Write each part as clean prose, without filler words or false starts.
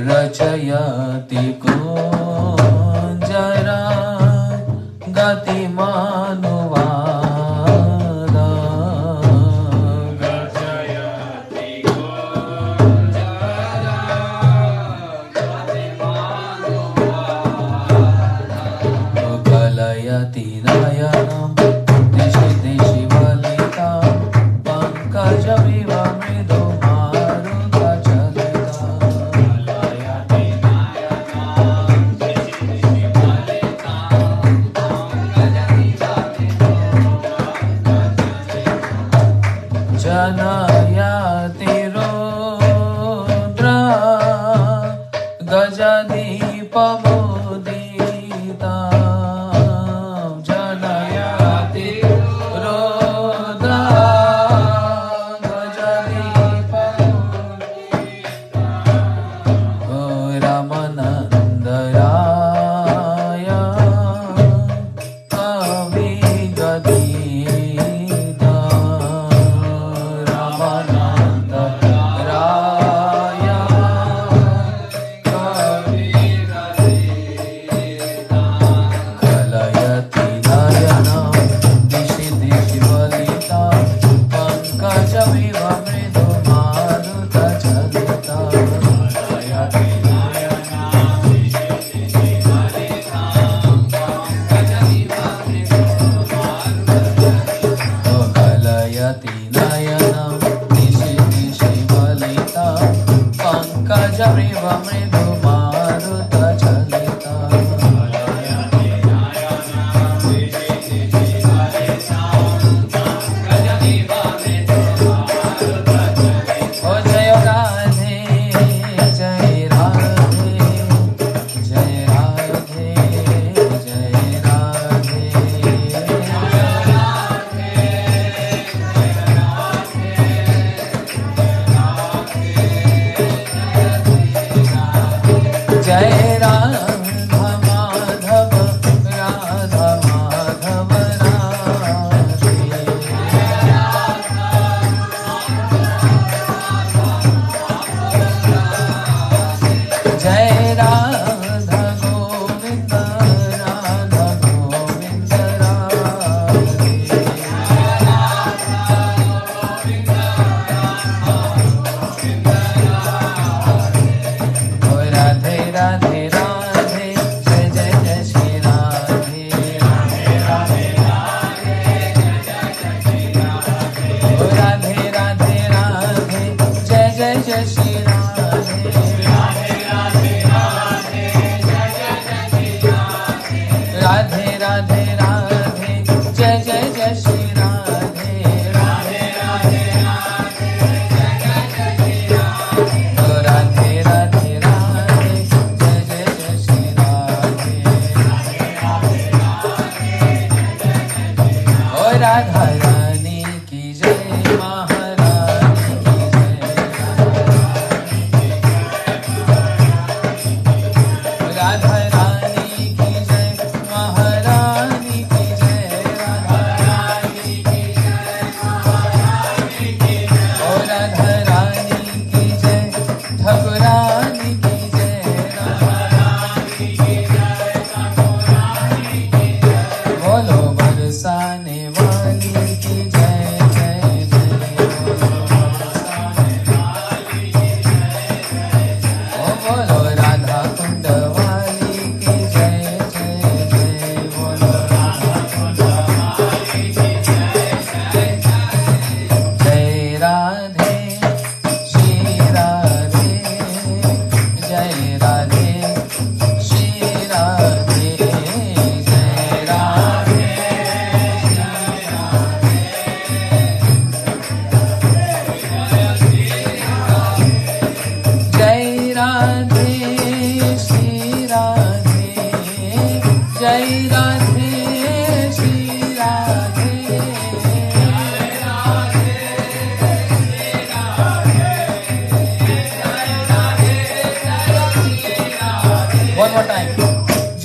रचयति कुञ्जरा गतिमानुवादा रचयति कुञ्जरा गतिमानुवादा कलयति नयनं दिशि दिशि वलितां पङ्कजमिव मृदु जनयति रुद्रा गजदीपमुदिता जनयति रुद्रा गजदीपमुदिता रमनन्दराय कवि गदीता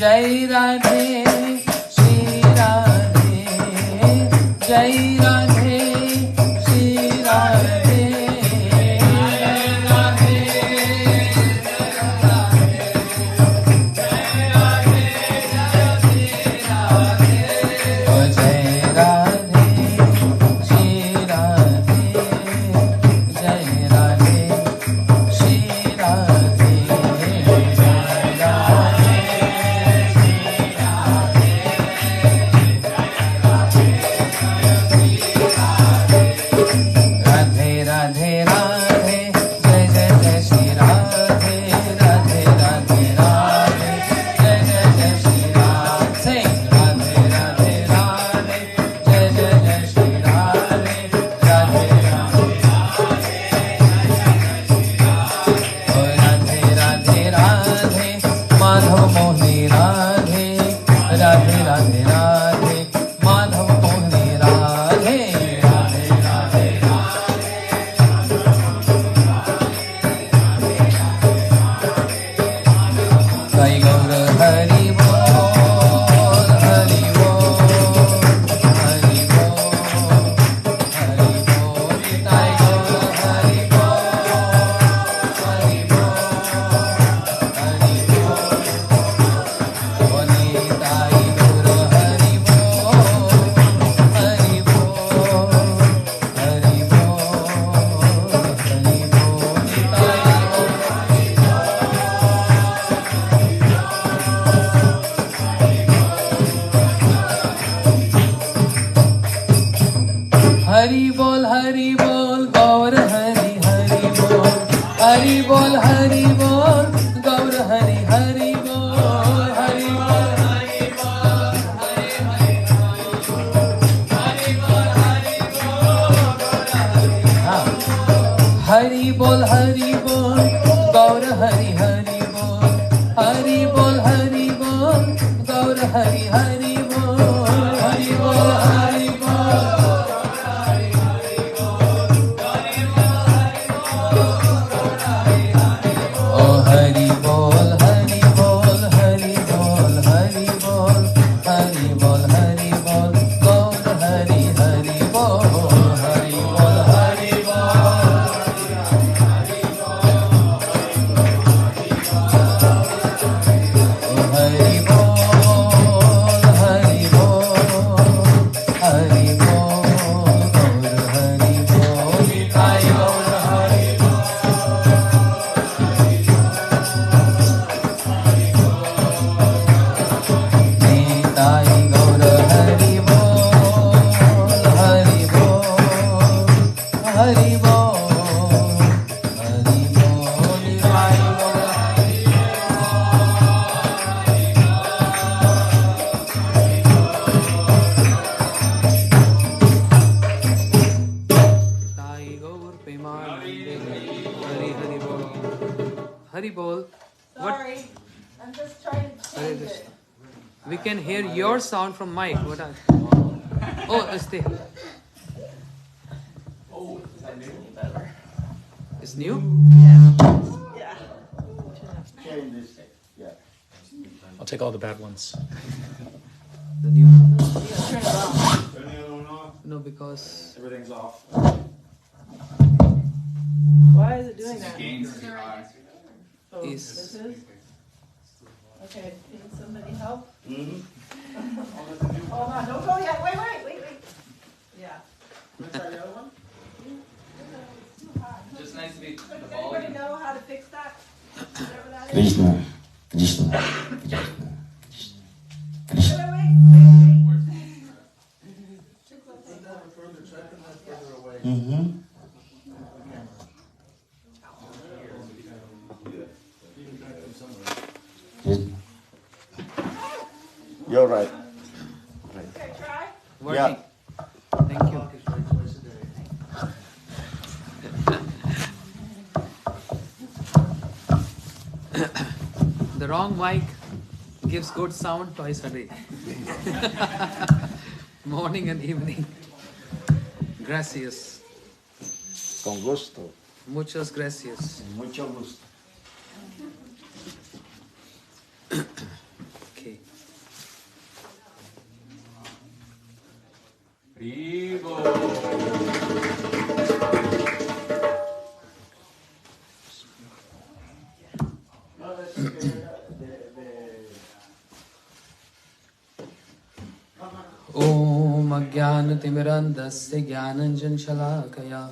Jai Radhe, Shri Radhe, Jai Radhe, Shri Radhe, oh Jai Radhe, Shri Radhe, Jai Radhe, Shri Radhe, Radhe Radhe Radhe, Jai Jai Jai Shri Radhe, Radhe Radhe Radhe, Jai Jai Jai Shri Radhe. Sing Radhe Radhe Radhe, Jai Jai Jai Shri Radhe, Radhe Radhe. Oh Radhe Radhe Radhe, Madhav Mohni Radhe, Radhe Radhe Radhe, Madhav Mohni Radhe, Radhe Radhe. Sai Gaur Hari Bol, Hari Bol, Hari Bol, Hari Bol. Sai Gaur Hari Bol, Hari Bol, Hari Bol. Boni Sai Gaur Hari Bol, Hari Bol, Hari Bol, Hari Bol. Hari Bol, Hari Bol, Gaur Hari, Hari Bol, Hari Bol, Hari Bol, Gaur Hari, Hari Bol, Hari Bol, Hari Bol, Hari Bol, Hari Bol, Gaur Hari, Hari Bol, Hari Bol, Hari Bol, Gaur Hari, Hari Bol, Hari Bol, Hari Bol. Oh Hari Bol, Hari Bol, Hari Bol, Hari Bol, Hari Bol, Hari Bol, Gaur Hari, Hari Bol, Hari Bol, Hari Bol. Oh Hari Bol, Hari Bol, Hari Bol, Gaur Hari Bol, Nitai Gaur Hari Bol. Nitai Gaur Hari Bol, Hari Bol, Hari Bol, Hari Bol, Nitai Gaur Hari Nitai Gaur Premanande, Hari Hari Bol, Hari Bol. What? Sorry, I'm just trying to Hare change Krishna. it. We can hear your sound from mic. What are? Oh, it's there. Oh, is that new? It's new. Yeah. I'll take all the bad ones. The new. Turn it off. Turn the other one off. No, because Everything's off. Why is it doing that? Gains too high. Oh, Is- this is? Okay, need somebody help? Mm-hmm. Hold on, don't go yet, wait. Yeah. Just nice to be Does the anybody volume. know how to fix that? Whatever that is? Krishna, Krishna, Krishna, Krishna. Wait. Mm-hmm. You're right. Okay, try. working. Thank you. The wrong mic gives good sound twice a day. Morning and evening. Gracias. Con gusto. Muchas gracias. Mucho gusto. Okay. Om Ajnanatimirandasya Jnananjanशलाकया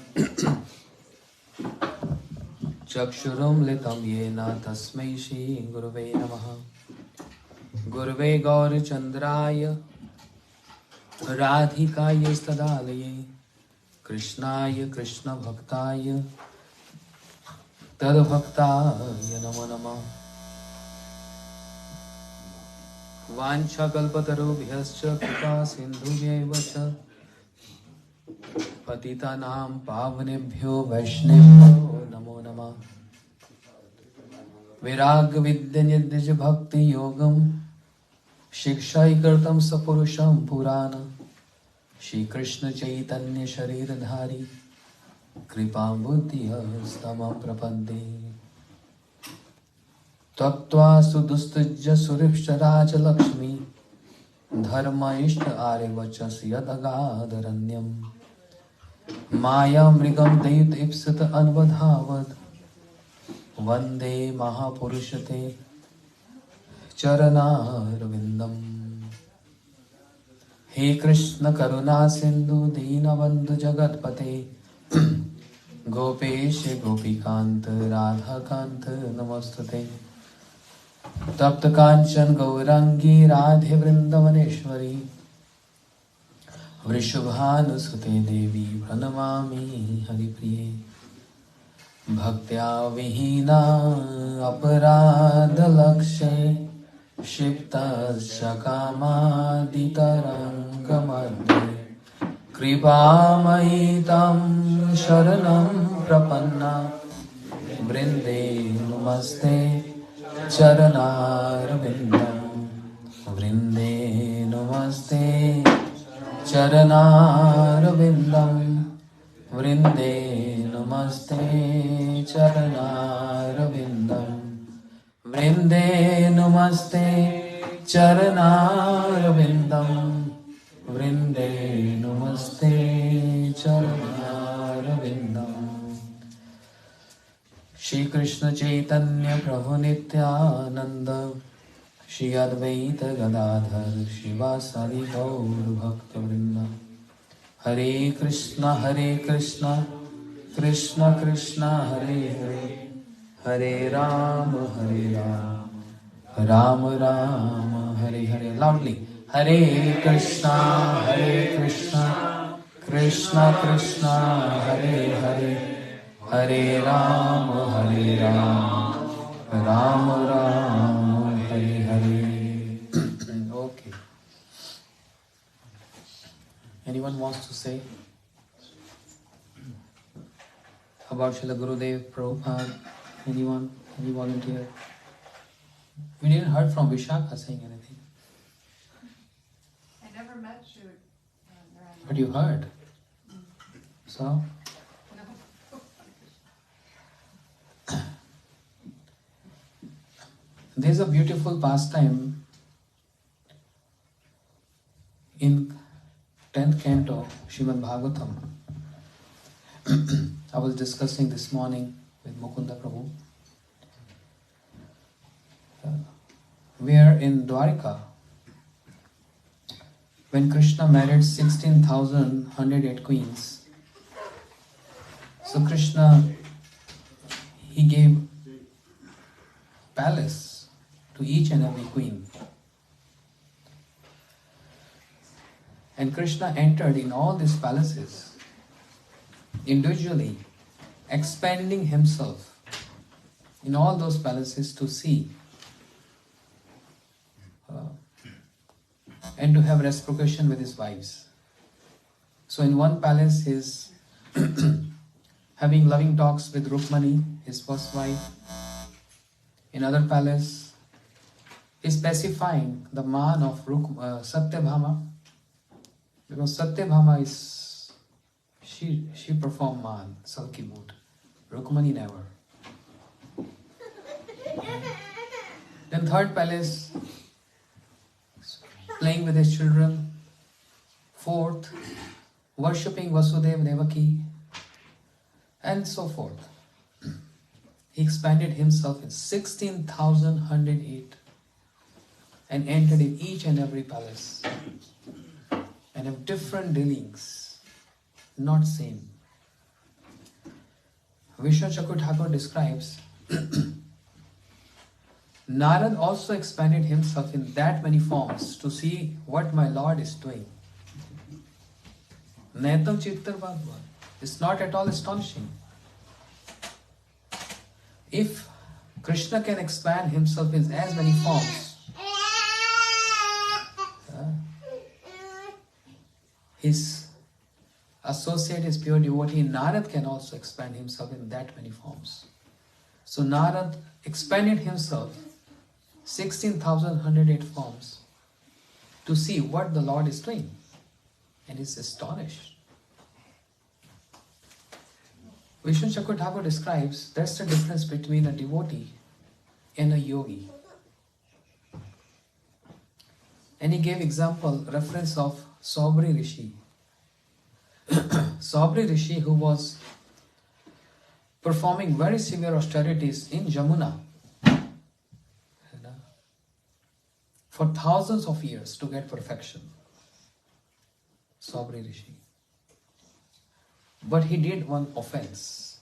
Chakshurum litam yena tasmai Shri Gurave Namaha. Gurave Gauri Chandraya Radhikaya Stadalaye Krishnaya Krishna Bhaktaya Tadbhaktaya Namo Namah. Vancha kalpatarubhyascha kripa sindhubhyaiva cha patitanam pavanebhyo vaishnavyo namo namah. Virag vidyanyadij bhakti yogam shikshaikartam sapurusham purana Shri Krishna Chaitanya Shariradhari Kripam buddhiyastamam prapadde Tattva sudustujya suripsharaj lakshmi Dharma ishta arivachas yadagadharanyam Maya mrigam dayut ipsat anvadhavad Vande mahapurushate charanarvindam. He Krishna Karuna Sindhu Deenabandhu Jagatpate Gopesh Gopikant Radhakant Namastate Tapta Kanchan Gaurangi Radhe Vrindavaneshwari Vrishabhanu Sute Devi Pranamami Haripriye Bhaktya Vihina Aparadha Lakshe Shipta Shakamaditarangamadhe Kripamayitam Sharanam Prapanna Vrinde Namaste Charanarvindam Vrinde Namaste Charanarvindam Vrinde Namaste Charanarvindam Vrinde Namaste Charanarvindam Vrinde Namaste Charanarvindam. Shri Krishna Chaitanya Prabhu Nityananda Shri Advaita Gadadhar Shivasadi Gaur Bhakta Vrinda. Hare Krishna Krishna Krishna Hare Hare Hare Rama Rama Rama Hare Hare. Loudly. Hare Krishna Krishna Krishna Hare Hare Hare Rama Rama Rama Hare Hare. Okay. Anyone wants to say about Srila Gurudev Prabhupada? Anyone? Any volunteer? We didn't heard from Vishakha saying anything. I never met you. But you heard. So? There's a beautiful pastime in 10th canto, Srimad Bhagavatam. I was discussing this morning with Mukunda Prabhu. We are in Dwarika. When Krishna married 16,108 queens, so Krishna, he gave palace to each and every queen. And Krishna entered in all these palaces, individually, expanding himself in all those palaces to see and to have reciprocation with his wives. So in one palace he is having loving talks with Rukmani, his first wife. In other palace, he is specifying the man of Satyabhama, because Satyabhama is, she performed man, sulky mood. Rukmani never. Then third palace, playing with his children. Fourth, worshipping Vasudeva Devaki, and so forth. He expanded himself in 16,108 and entered in each and every palace and have different dealings, not same. Vishnu Chakur Thakur describes Narad also expanded himself in that many forms to see what my Lord is doing. Naitam Chittar Bhagwan. It's not at all astonishing. If Krishna can expand himself in as many forms, his associate, his pure devotee, Narad can also expand himself in that many forms. So Narad expanded himself 16,108 forms to see what the Lord is doing, and is astonished. Vishnu Chakur Thakur describes that's the difference between a devotee and a yogi. And he gave example, reference of Saubri Rishi. Saubri Rishi, who was performing very severe austerities in Jamuna for thousands of years to get perfection. Saubri Rishi. But he did one offense,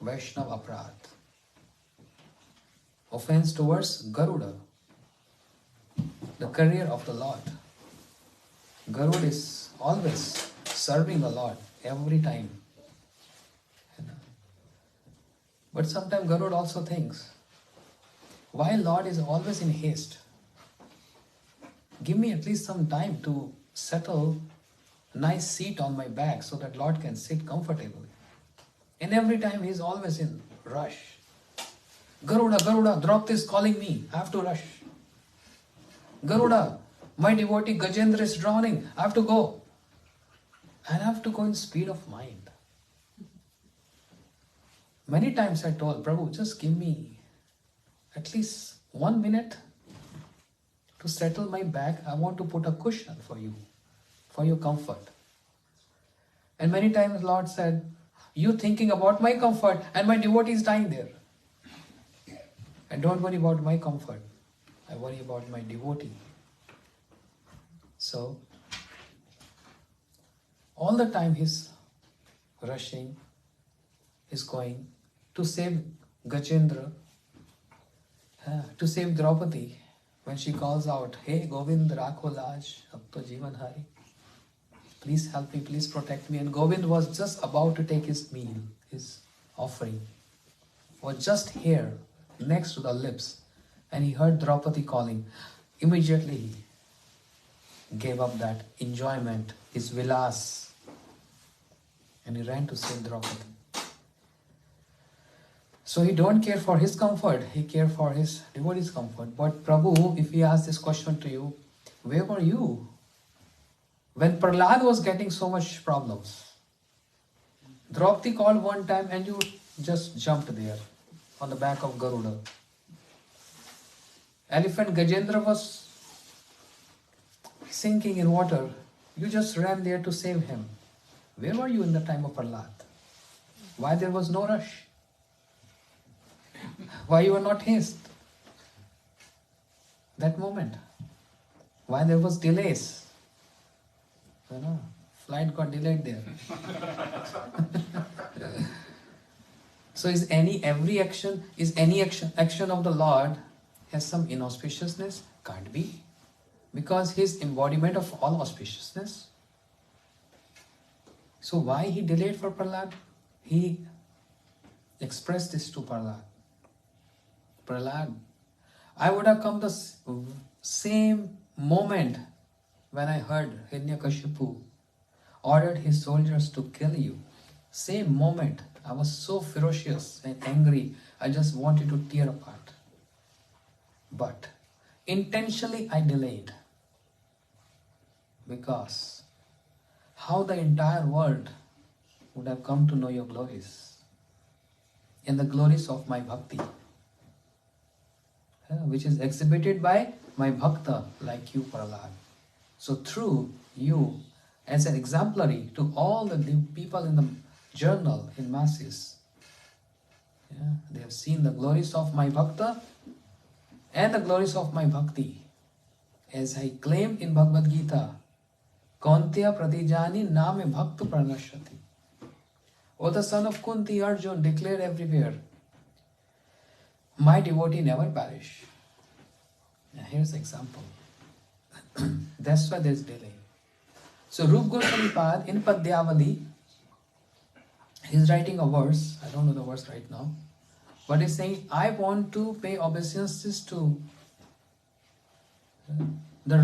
Vaishnav Aparad. Offense towards Garuda, the career of the Lord. Garuda is always serving the Lord every time. But sometimes Garuda also thinks, why Lord is always in haste? Give me at least some time to settle a nice seat on my back so that Lord can sit comfortably. And every time he is always in rush. Garuda, Garuda, Draupadi is calling me. I have to rush. Garuda, my devotee Gajendra is drowning. I have to go. And I have to go in speed of mind. Many times I told Prabhu, just give me at least 1 minute to settle my back. I want to put a cushion for you, for your comfort. And many times Lord said, you thinking about my comfort and my devotee is dying there. I don't worry about my comfort. I worry about my devotee. So, all the time he's rushing, he's going to save Gajendra, to save Draupadi. When she calls out, hey Govind, Rakho Laj, ab to Jeevan Hari. Please help me, please protect me. And Govind was just about to take his meal, his offering. Was just here, next to the lips. And he heard Draupadi calling. Immediately he gave up that enjoyment, his vilas. And he ran to save Draupadi. So he don't care for his comfort, he care for his devotee's comfort. But Prabhu, if he asks this question to you, where were you when Prahlad was getting so much problems? Draupadi called one time and you just jumped there on the back of Garuda. Elephant Gajendra was sinking in water. You just ran there to save him. Where were you in the time of Prahlad? Why there was no rush? Why you were not haste? That moment. Why there was delays? You know, flight got delayed there. So is any action of the Lord has some inauspiciousness? Can't be. Because he is embodiment of all auspiciousness. So why he delayed for Prahlad? He expressed this to Prahlad. Prahlad, I would have come the same moment when I heard Hiranyakashipu ordered his soldiers to kill you. Same moment. I was so ferocious and angry. I just wanted to tear apart. But intentionally I delayed. Because how the entire world would have come to know your glories. And the glories of my bhakti. Which is exhibited by my bhakta like you, Prahlad. So through you, as an exemplary to all the people in the journal in masses. Yeah, they have seen the glories of my bhakta and the glories of my bhakti. As I claim in Bhagavad Gita, Kaunteya pratijani name bhakta pranashati. O the son of Kunti, Arjun, declare everywhere, my devotee never perish. Now here's an example. That's why there's delay. So Rup Goswami Pad in Padyavali, he's writing a verse, I don't know the verse right now, but he's saying, I want to pay obeisances to the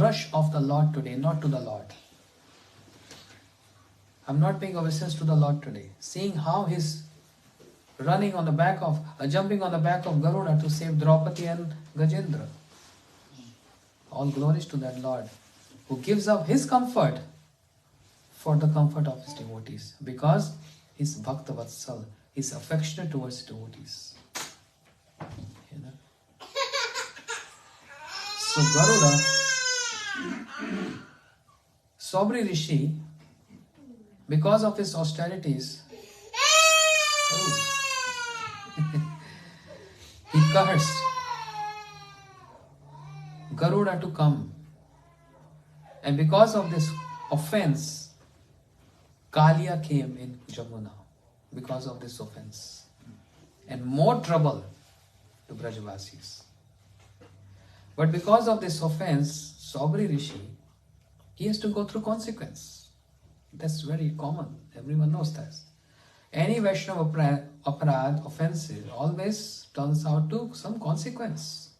rush of the Lord today, not to the Lord. I'm not paying obeisance to the Lord today. Seeing how he's jumping on the back of Garuda to save Draupadi and Gajendra. All glories to that Lord who gives up his comfort for the comfort of his devotees, because he's Bhakta Vatsal, he's affectionate towards devotees. You know? So Garuda, Sobri Rishi, because of his austerities, he cursed Garuda to come. And because of this offense, Kalia came in Jamuna. Because of this offense. And more trouble to Brajavasis. But because of this offense, Sobri Rishi, he has to go through consequence. That's very common. Everyone knows that. Any Vaishnava aparad, offensive, always turns out to some consequence.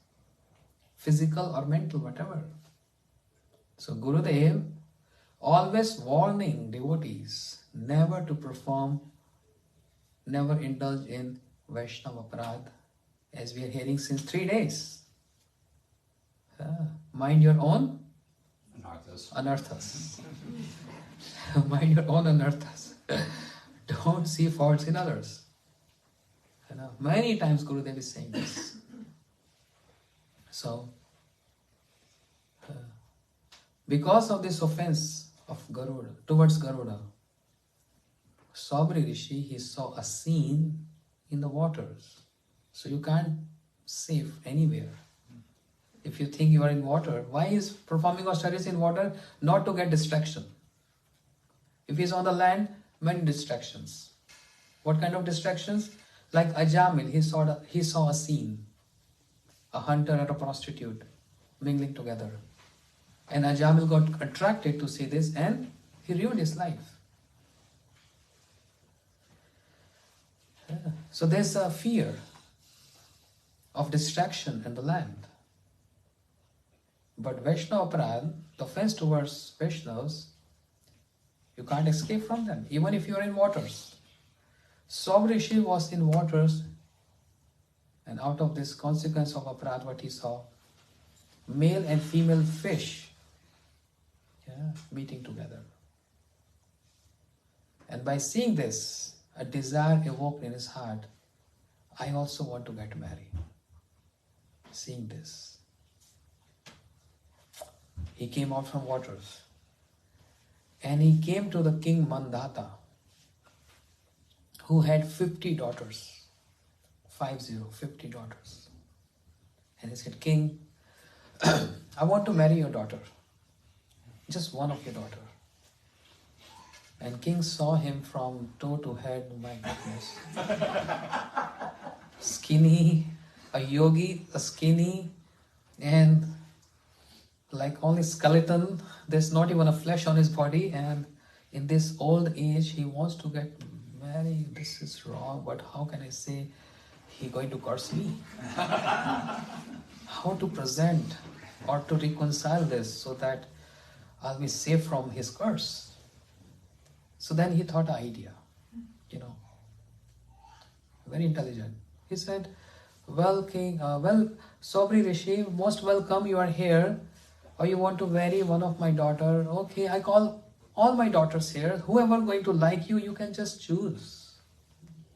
Physical or mental, whatever. So Gurudev always warning devotees never to perform, never indulge in Vaishnava aparad, as we are hearing since 3 days. Mind your own anarthas. Mind your own anarthas. Don't see faults in others. Many times Gurudev is saying this. So, because of this offense of Garuda, towards Garuda, Sobri Rishi, he saw a scene in the waters. So you can't save anywhere. If you think you are in water, why is performing austerities in water? Not to get distraction. If he's on the land, many distractions. What kind of distractions? Like Ajamil, he saw a scene. A hunter and a prostitute mingling together. And Ajamil got attracted to see this and he ruined his life. So there's a fear of distraction in the land. But Vaishnava aparad, the offense towards Vaishnavas, you can't escape from them, even if you are in waters. Sobri Rishi was in waters, and out of this consequence of aparad, what he saw, male and female fish meeting together. And by seeing this, a desire evoked in his heart, I also want to get married. Seeing this, he came out from waters and he came to the king Mandata, who had 50 daughters. 50 daughters. And he said, King, I want to marry your daughter. Just one of your daughter. And king saw him from toe to head, my goodness. Skinny, a yogi, a skinny, and like only skeleton. There's not even a flesh on his body, and in this old age he wants to get married. This is wrong, but how can I say he's going to curse me? How to present or to reconcile this so that I'll be safe from his curse? So then he thought an idea, very intelligent. He said, well, king, Sobri Rishi, most welcome, you are here. Or you want to marry one of my daughter? Okay, I call all my daughters here. Whoever going to like you, you can just choose.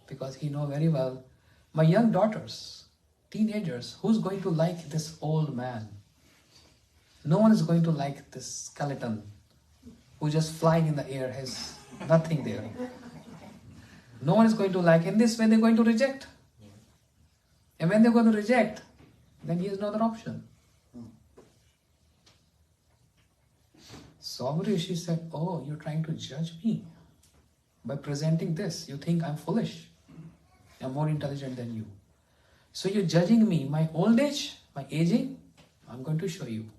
Because he know very well, my young daughters, teenagers, who's going to like this old man? No one is going to like this skeleton. who's just flying in the air, has nothing there. No one is going to like. In this way, they're going to reject. And when they're going to reject, then he has no other option. Saubhri Rishi said, oh, you're trying to judge me by presenting this. You think I'm foolish. I'm more intelligent than you. So you're judging me, my old age, my aging? I'm going to show you.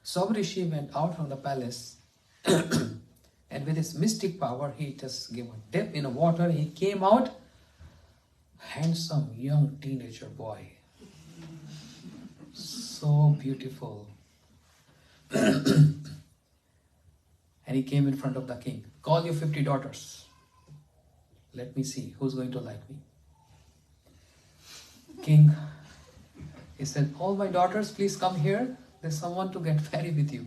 Saubhri Rishi went out from the palace and with his mystic power, he just gave a dip in the water. He came out, handsome young teenager boy. So beautiful. And he came in front of the king. Call your 50 daughters. Let me see who's going to like me. King, he said, all my daughters, please come here. There's someone to get married with you.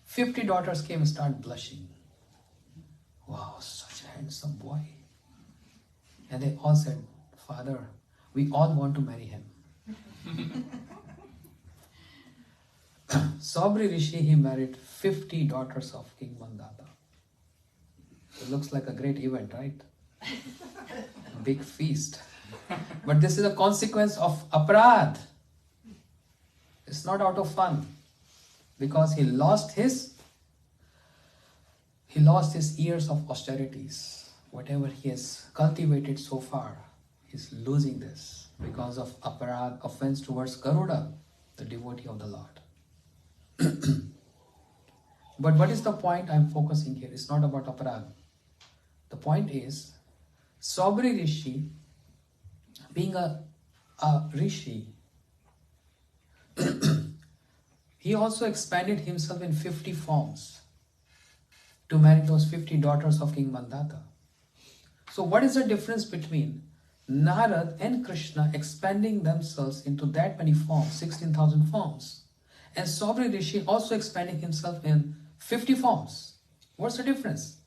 50 daughters came and started blushing. Wow, such a handsome boy. And they all said, Father, we all want to marry him. Saubhri Rishi, he married 50 daughters of King Mandata. It looks like a great event, right? A big feast. But this is a consequence of aparad. It's not out of fun. Because he lost his years of austerities. Whatever he has cultivated so far, he's losing this because of aparad, offense towards Garuda, the devotee of the Lord. But what is the point I'm focusing here? It's not about aparad. The point is, Saubhri Rishi, being a rishi, he also expanded himself in 50 forms to marry those 50 daughters of King Mandata. So what is the difference between Narad and Krishna expanding themselves into that many forms, 16,000 forms, and Saubhri Rishi also expanding himself in 50 forms? What's the difference?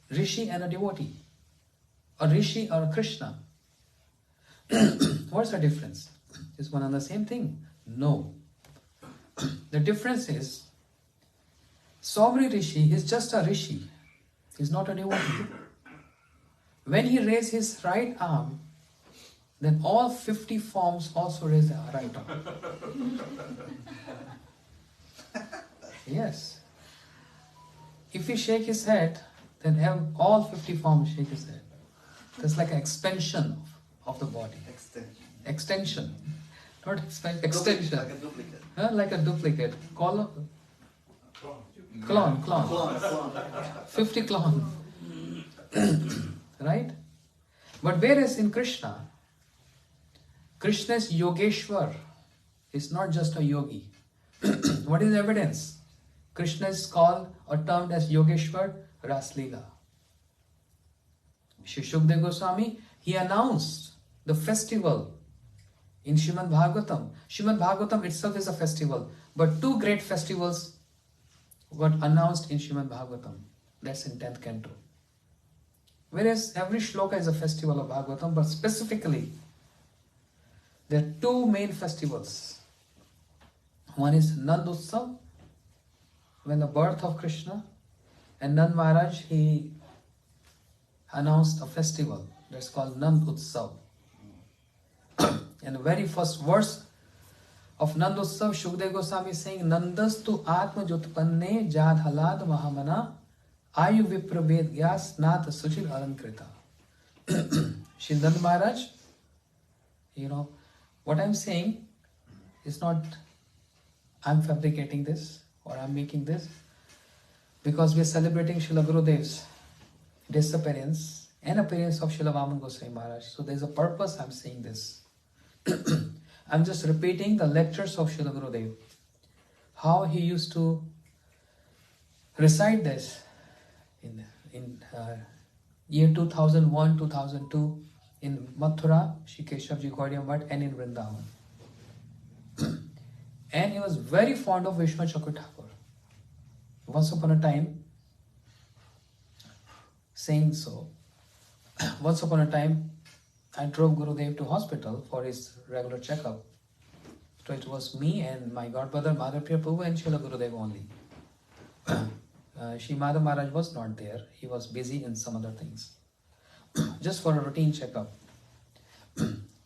Rishi and a devotee. A Rishi or a Krishna. What's the difference? Is one and the same thing? No. The difference is, Saubhri Rishi is just a Rishi. He's not a devotee. When he raised his right arm, then all 50 forms also raise their right arm. Yes. If he shake his head, then all 50 forms shake his head. That's like an expansion of the body. Extension. Not extension. Like a duplicate. Like a duplicate. Clone. 50 clone. Right? But whereas in Krishna, Krishna is Yogeshwar. He's not just a yogi. What is the evidence? Krishna is called or termed as Yogeshwar Raslila. Shri Shukdev Goswami, he announced the festival in Srimad Bhagavatam. Srimad Bhagavatam itself is a festival, but two great festivals were announced in Srimad Bhagavatam. That's in 10th canto. Whereas every shloka is a festival of Bhagavatam, but specifically, there are two main festivals. One is Nand Utsav, when the birth of Krishna, and Nand Maharaj, he announced a festival that's called Nand Utsav. And the very first verse of Nand Utsav, Shukdev Goswami is saying, Nandastu Atma Jutpanne Jadhalad Mahamana Ayu Viprabhed Gyas Nath Suchir Alankrita. Shri Nand Maharaj, what I'm saying is not I'm fabricating this or I'm making this, because we're celebrating Srila Gurudev's disappearance and appearance of Srila Vaman Goswami Maharaj. So there's a purpose I'm saying this. I'm just repeating the lectures of Srila Gurudev. How he used to recite this in year 2001, 2002 in Mathura, Shri Keshavji Gaudiya Math, and in Vrindavan. And he was very fond of Vishnu Chakra Thakur. Once upon a time, I drove Gurudev to hospital for his regular checkup. So it was me and my godbrother Madhav Priya Prabhu and Srila Gurudev only. Shri Madhav Maharaj was not there. He was busy in some other things. Just for a routine checkup.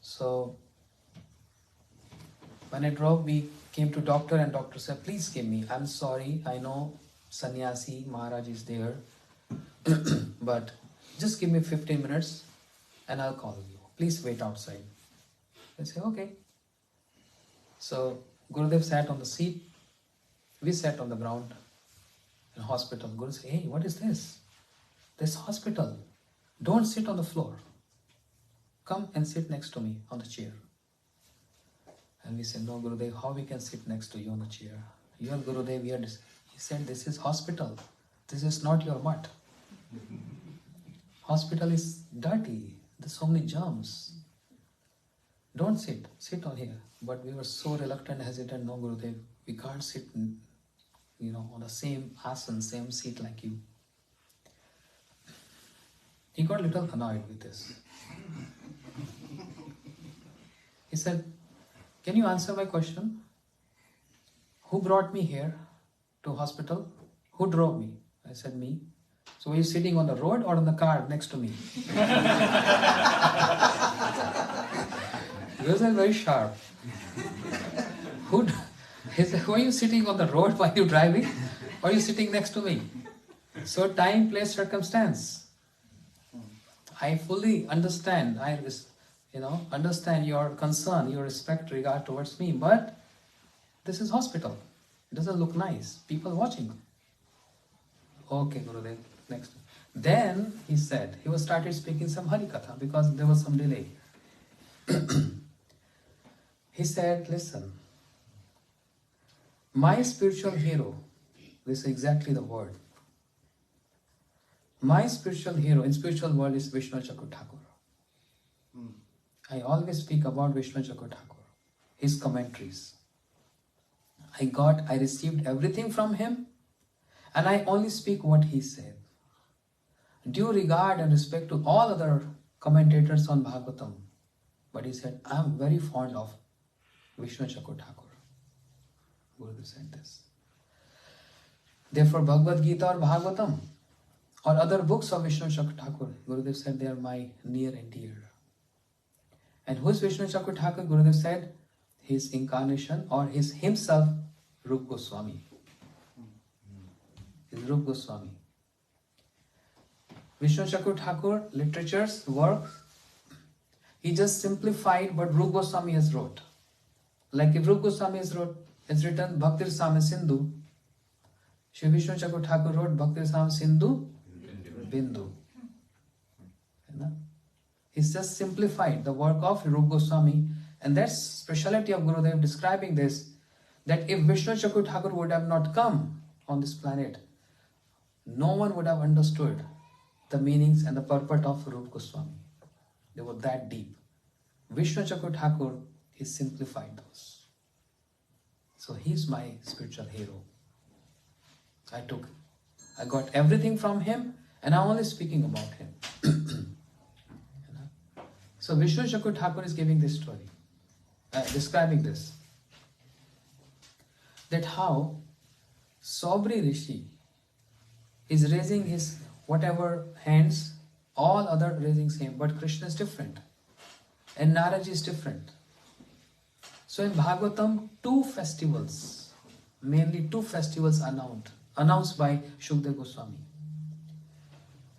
So, when I drove, we came to doctor and doctor said, please give me. I'm sorry, I know Sannyasi Maharaj is there. But just give me 15 minutes and I'll call you. Please wait outside. I say, okay. So, Gurudev sat on the seat. We sat on the ground in hospital. Guru said, hey, what is this? This hospital. Don't sit on the floor. Come and sit next to me on the chair. And we said, no, Gurudev, how we can sit next to you on the chair? You are Gurudev, we are he said, this is hospital. This is not your mutt. Hospital is dirty. There's so many germs. Don't sit. Sit on here. But we were so reluctant, hesitant. No, Gurudev, we can't sit, on the same asan, same seat like you. He got a little annoyed with this. He said, can you answer my question? Who brought me here to hospital? Who drove me? I said, me. So were you sitting on the road or on the car next to me? He was very sharp. He said, were you sitting on the road while you driving? Or are you sitting next to me? So time, place, circumstance. I fully understand. Understand your concern, your respect, regard towards me. But this is hospital. It doesn't look nice. People watching. Okay, Gurudev. Next. Then he said, he was started speaking some Harikatha because there was some delay. He said, listen, my spiritual hero, this is exactly the word. My spiritual hero in spiritual world is Vishnu Chakur Thakur. I always speak about Vishnu Chakur Thakur, his commentaries. I received everything from him and I only speak what he said. Due regard and respect to all other commentators on Bhagavatam. But he said, I am very fond of Vishnu Chakur Thakur. Gurudev said this. Therefore, Bhagavad Gita or Bhagavatam or other books of Vishnu Chakur Thakur, Gurudev said they are my near and dear. And who is Vishnu Chakur Thakur? Gurudev said his incarnation or his himself, Rup Goswami. Is Rup Goswami. Vishnu Chakur Thakur, literatures, works, he just simplified what Rup Goswami has wrote. Like if Rup Goswami has written Bhakti Rasamrita Sindhu, Shri Vishnu Chakur Thakur wrote Bhakti Rasamrita Sindhu Bindu. He's just simplified the work of Rup Goswami, and that's speciality of Gurudev describing this, that if Vishnu Chakur Thakur would have not come on this planet, no one would have understood the meanings and the purport of Rup Goswami. They were that deep. Vishnu Chakur Thakur, he simplified those. So he's my spiritual hero. I got everything from him and I'm only speaking about him. So Vishnu Chakur Thakur is giving this story, describing this. That how Saubri Rishi is raising his whatever hands, all other raising same, but Krishna is different. And Naraji is different. So in Bhagavatam, mainly two festivals announced by Shukdev Goswami.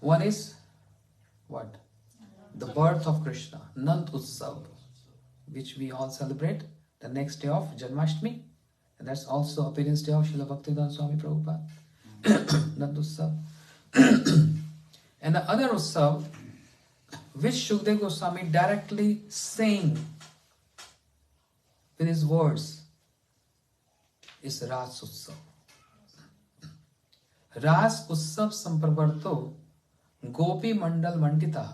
One is what? The birth of Krishna, Nand Utsav, which we all celebrate the next day of Janmashtami. And that's also appearance day of Srila Bhaktivedanta Swami Prabhupada. Nand Utsav. And the other Utsav, which Shukdev Goswami directly sang with his words, is Ras Utsav. Ras Utsav Sampravarto Gopi Mandal Mandita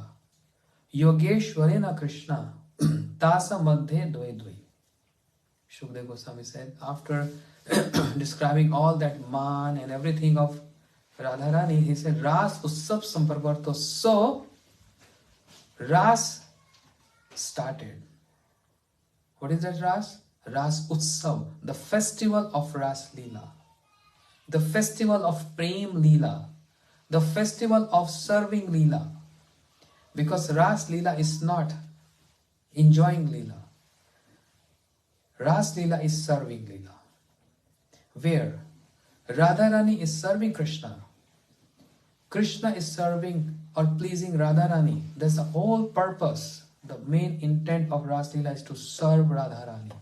Yogeshwarena Krishna Tasa Madhe Dvai Dvai. Shukdev Goswami said, after describing all that man and everything of Radharani, he said, Ras Utsav Sampravarto. So, Ras started. What is that Ras? Ras Utsav, the festival of Ras Leela. the festival of Prem Leela, the festival of serving Leela. Because Ras Leela is not enjoying Leela. Ras Leela is serving Leela. Where Radharani is serving Krishna. Krishna is serving or pleasing Radharani. That's the whole purpose. The main intent of Ras Leela is to serve Radharani.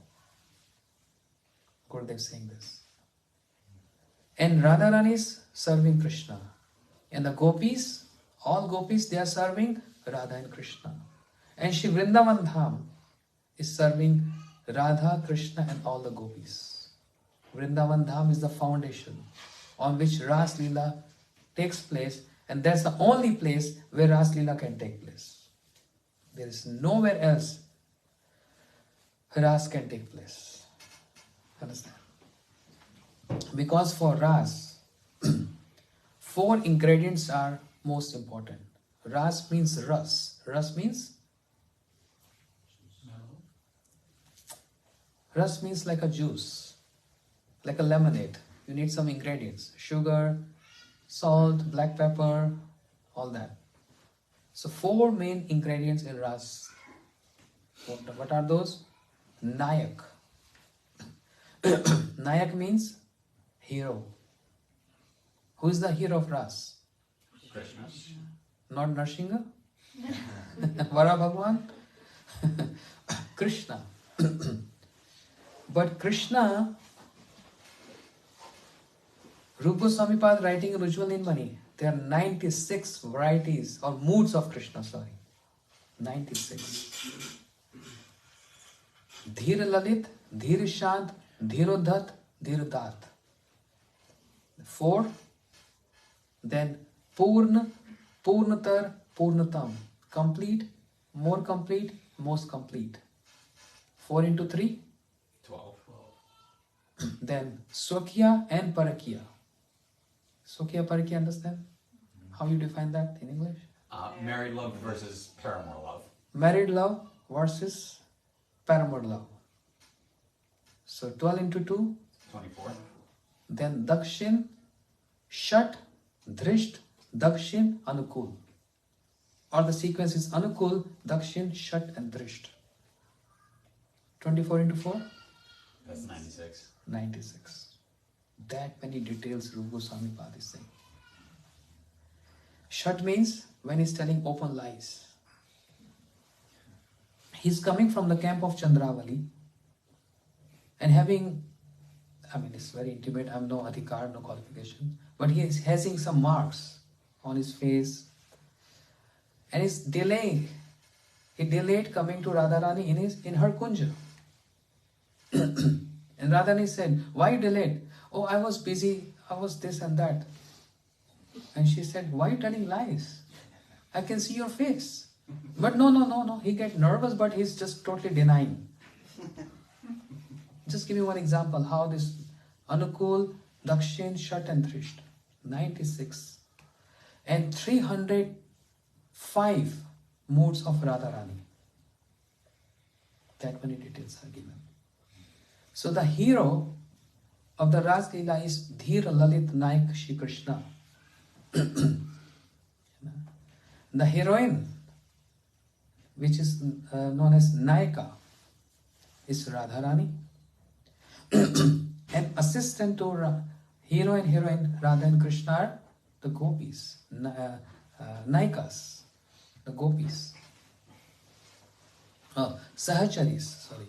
Gurudev is saying this. And Radharani is serving Krishna. And the gopis, all gopis, they are serving Radha and Krishna. And Shri Vrindavan Dham is serving Radha, Krishna and all the gopis. Vrindavan Dham is the foundation on which Ras Leela takes place, and that's the only place where Ras Leela can take place. There is nowhere else Ras can take place. Understand? Because for Ras, 4 ingredients are most important. Ras means ras. Ras means? Ras means like a juice, like a lemonade. You need some ingredients. Sugar, salt, black pepper, all that. So 4 main ingredients in Ras. What are those? Nayak. Nayak means hero. Who is the hero of Ras? Krishna. Not Narsingha? Vara Bhagwan? Krishna. But Krishna, Rupa Goswami Pad writing in Ujjwal Nilmani, there are 96 varieties or moods of Krishna, 96. Dhir Lalit, Dhir Shant, Dhirodhat, Dhirdat. 4. Then Purna, Purnatar, Purnatam. Complete, more complete, most complete. 4 into 3. 12. Then Swakya and Parakya. Swakya, Parakya, understand? How you define that in English? Married love versus paramour love. Married love versus paramour love. So 12 into 2. 24. Then Dakshin, Shat, Drisht, Dakshin, Anukul. Or the sequence is Anukul, Dakshin, Shat and Drisht. 24 into 4? That's 96. 96. That many details Rupa Goswami Pad is saying. Shat means when he's telling open lies. He's coming from the camp of Chandravali and having, it's very intimate, I have no adhikar, no qualification, but he is having some marks on his face and he's delaying. He delayed coming to Radharani in her kunja. And Radharani said, why you delayed? Oh, I was busy, I was this and that. And she said, why are you telling lies? I can see your face. But no. He get nervous, but he's just totally denying. Just give me one example how this Anukul, Dakshin, Shat and Drisht. 96. And 305 moods of Radharani. That many details are given. So the hero of the Ras Leela is Dhir Lalit Nayak Shri Krishna. The heroine, which is known as Nayaka, is Radharani. And assistant to hero and heroine Radha and Krishna are the gopis, Nayakas, the gopis. Sahacharis, sorry.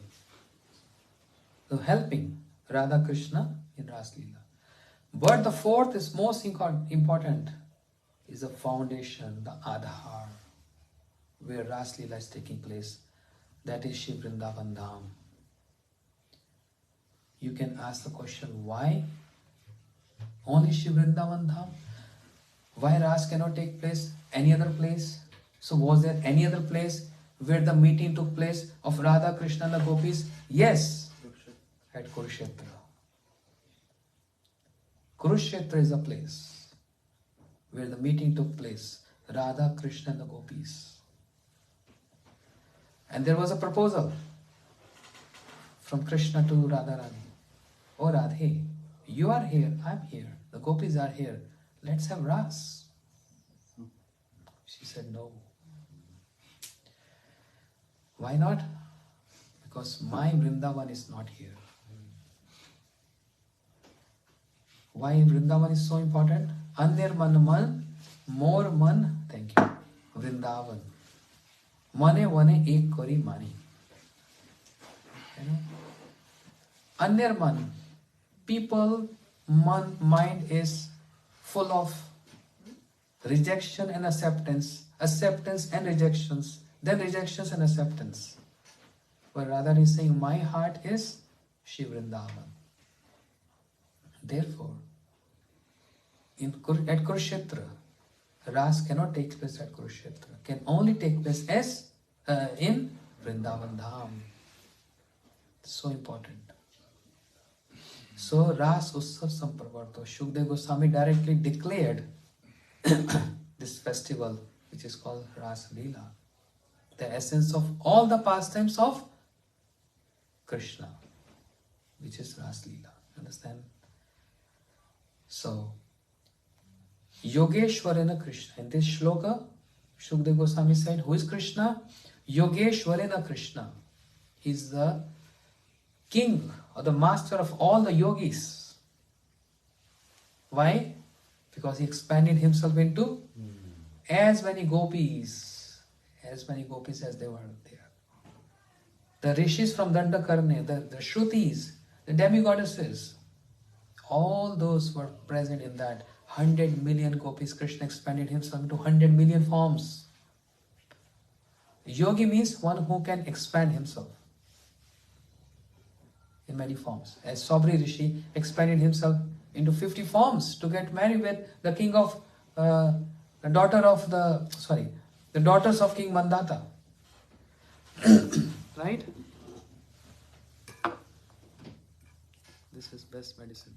So helping Radha Krishna in Ras Leela. But the 4th is most important, is the foundation, the Adhar, where Ras Leela is taking place. That is Shri Vrindavan Dham. You can ask the question, why only Shri Vrindavan Dham? Why Ras cannot take place any other place? So was there any other place where the meeting took place of Radha, Krishna and the gopis? Yes, at Kurukshetra. Kurukshetra is a place where the meeting took place. Radha, Krishna and the gopis. And there was a proposal from Krishna to Radharani. Oh Radhe, you are here, I am here. the gopis are here, let's have ras. She said, no. Why not? Because my Vrindavan is not here. Why Vrindavan is so important? Anir man, more man, thank you, Vrindavan. Mane vane ek kori mani. You know? Anir man, people, mind is full of rejection and acceptance, acceptance and rejections, then rejections and acceptance. But rather he's saying, my heart is Shri Vrindavan. Therefore, at Kurukshetra, Ras cannot take place at Kurukshetra, can only take place as in Vrindavan Dham. So important. So Ras Utsav Sampravarto, Shukdev Goswami directly declared this festival, which is called Ras Leela, the essence of all the pastimes of Krishna, which is Ras Leela. Understand? So, Yogeshwarena Krishna. In this shloka, Shukdev Goswami said, who is Krishna? Yogeshwarena Krishna. He is the king or the master of all the yogis. Why? Because he expanded himself into as many gopis as they were there. The rishis from Dandakarne, the Shrutis, the demigoddesses, all those were present in that 100 million gopis. Krishna expanded himself into 100 million forms. Yogi means one who can expand himself in many forms. As Sabri Rishi expanded himself into 50 forms to get married with the king of, the daughters of King Mandata. Right? This is best medicine.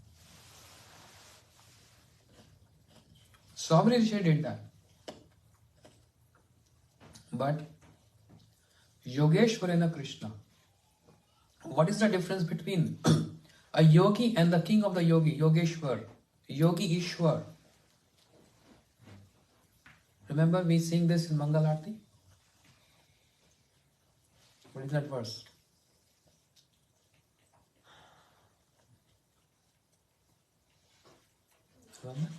Sabri Rishi did that. But Yogeshwarena Krishna. What is the difference between a yogi and the king of the yogi, Yogeshwar, Yogi Ishwar? Remember we sing this in Mangal Aarti? What is that verse? Remember?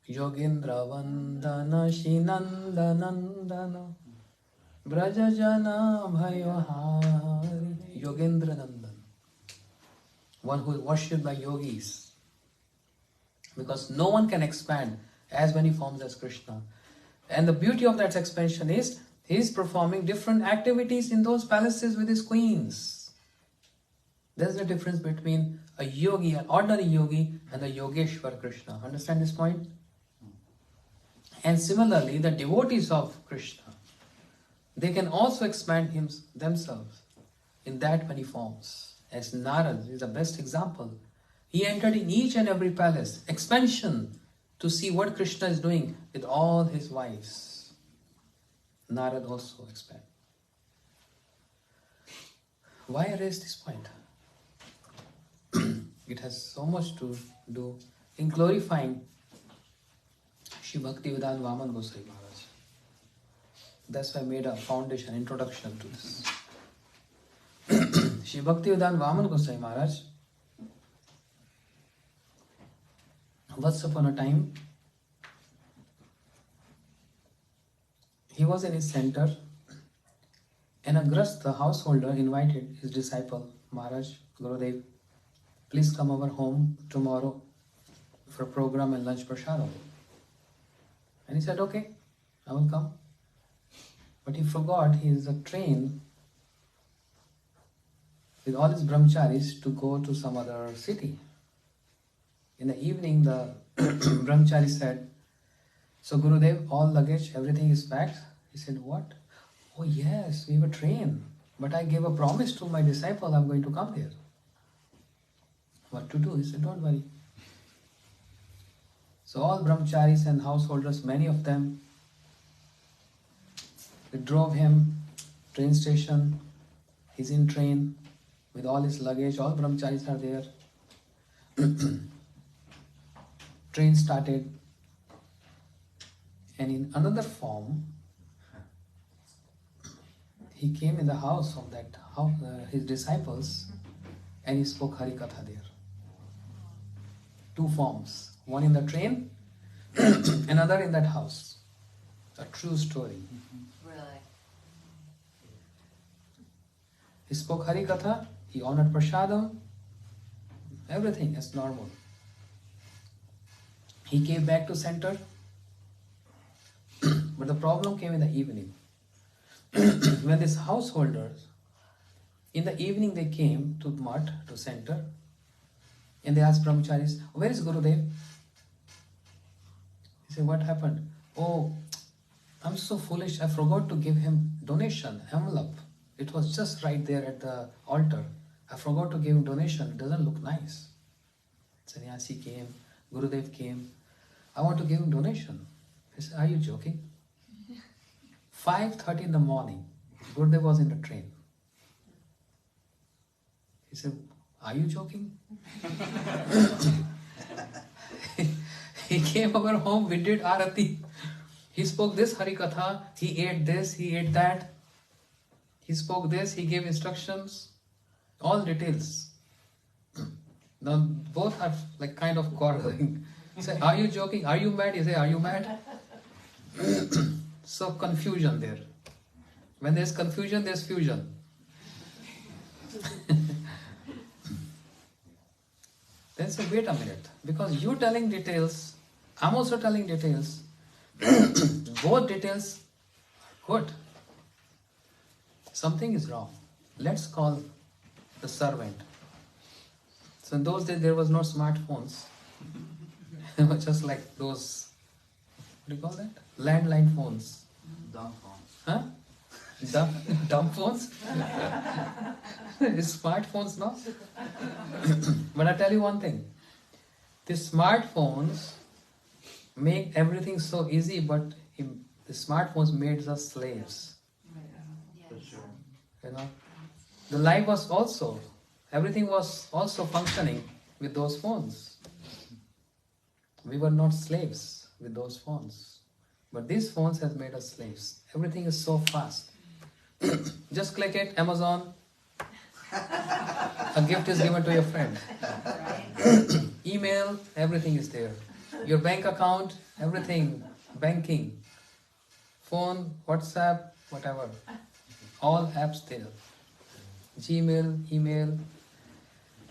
Yogendra Vandana Shinanda Nandana Brajajana Bhayohari. Yogendra Nandan. One who is worshipped by yogis. Because no one can expand as many forms as Krishna. And the beauty of that expansion is he is performing different activities in those palaces with his queens. There's the difference between a yogi, an ordinary yogi, and the Yogeshwar Krishna. Understand this point? And similarly, the devotees of Krishna, they can also expand themselves in that many forms. As Narad is the best example. He entered in each and every palace, expansion, to see what Krishna is doing with all his wives. Narad also expanded. Why I raise this point? It has so much to do in glorifying Shri Bhaktivedanta Vaman Gosai Maharaj. That's why I made a foundation, introduction to this. Shri Bhaktivedanta Vaman Gosai Maharaj, once upon a time, he was in his center and a Grastha householder invited his disciple, Maharaj, Gurudev, please come over home tomorrow for program and lunch prashadam. And he said, okay, I will come. But he forgot he is a train with all his brahmacharis to go to some other city. In the evening, the brahmachari said, so Gurudev, all luggage, everything is packed. He said, what? Oh yes, we have a train. But I gave a promise to my disciple, I'm going to come there. What to do? He said, don't worry. So all brahmacharis and householders, many of them, they drove him, train station. He's in train with all his luggage, all brahmacharis are there. Train started, and in another form, he came in the house of that his disciples, and he spoke Harikatha there. Two forms, one in the train, another in that house. A true story. Really? He spoke Harikatha, he honored Prasadam, everything is normal. He came back to center, but the problem came in the evening. When these householders, in the evening they came to Mutt, to center, and they asked brahmacharis, where is Gurudev? He said, what happened? Oh, I'm so foolish, I forgot to give him donation, envelope. It was just right there at the altar. I forgot to give him donation, it doesn't look nice. Sannyasi came, Gurudev came. I want to give him donation. He said, are you joking? 5:30 in the morning, Gurudev was in the train. He said, are you joking? He came over home, we did Arati. He spoke this Harikatha, he ate this, he ate that. He spoke this, he gave instructions, all details. Now both are like kind of quarreling. He said, are you joking? Are you mad? He said, are you mad? So confusion there. When there's confusion, there's fusion. Then say, wait a minute, because you're telling details, I'm also telling details. Both details are good. Something is wrong. Let's call the servant. So in those days there was no smartphones. It was just like those, what do you call that? Landline phones. Dumb phones. Huh? Dumb phones? Smartphones, no? But I tell you one thing. The smartphones make everything so easy, but the smartphones made us slaves. You know, the life was also, everything was also functioning with those phones. We were not slaves with those phones. But these phones has made us slaves. Everything is so fast. Just click it, Amazon. A gift is given to your friend. Email, everything is there. Your bank account, everything, banking, phone, WhatsApp, whatever. All apps there. Gmail, email,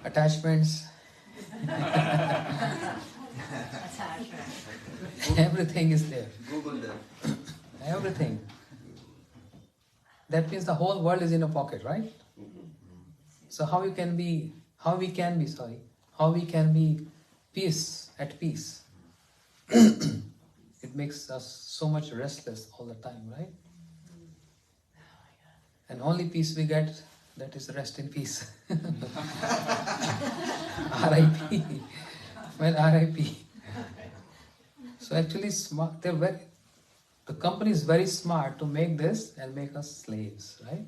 attachments. Everything is there. Google that. Everything. That means the whole world is in a pocket, right? So how we can be at peace? It makes us so much restless all the time, right? And only peace we get, that is rest in peace. R.I.P. Well, R.I.P. So actually, the company is very smart to make this and make us slaves, right?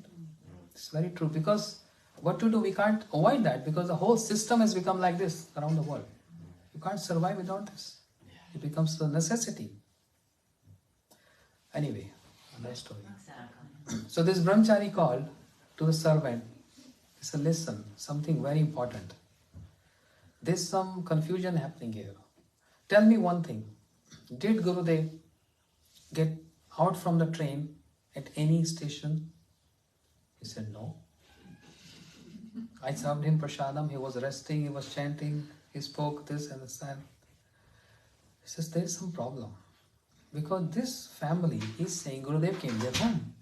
It's very true, because what to do, we can't avoid that, because the whole system has become like this around the world. You can't survive without this. It becomes a necessity. Anyway, another story. So this brahmachari called to the servant. He said, listen, something very important. There's some confusion happening here. Tell me one thing. Did Gurudev get out from the train at any station? He said, no. I served him prasadam, he was resting, he was chanting, he spoke this and that. He says, there is some problem. Because this family is saying Gurudev came their home.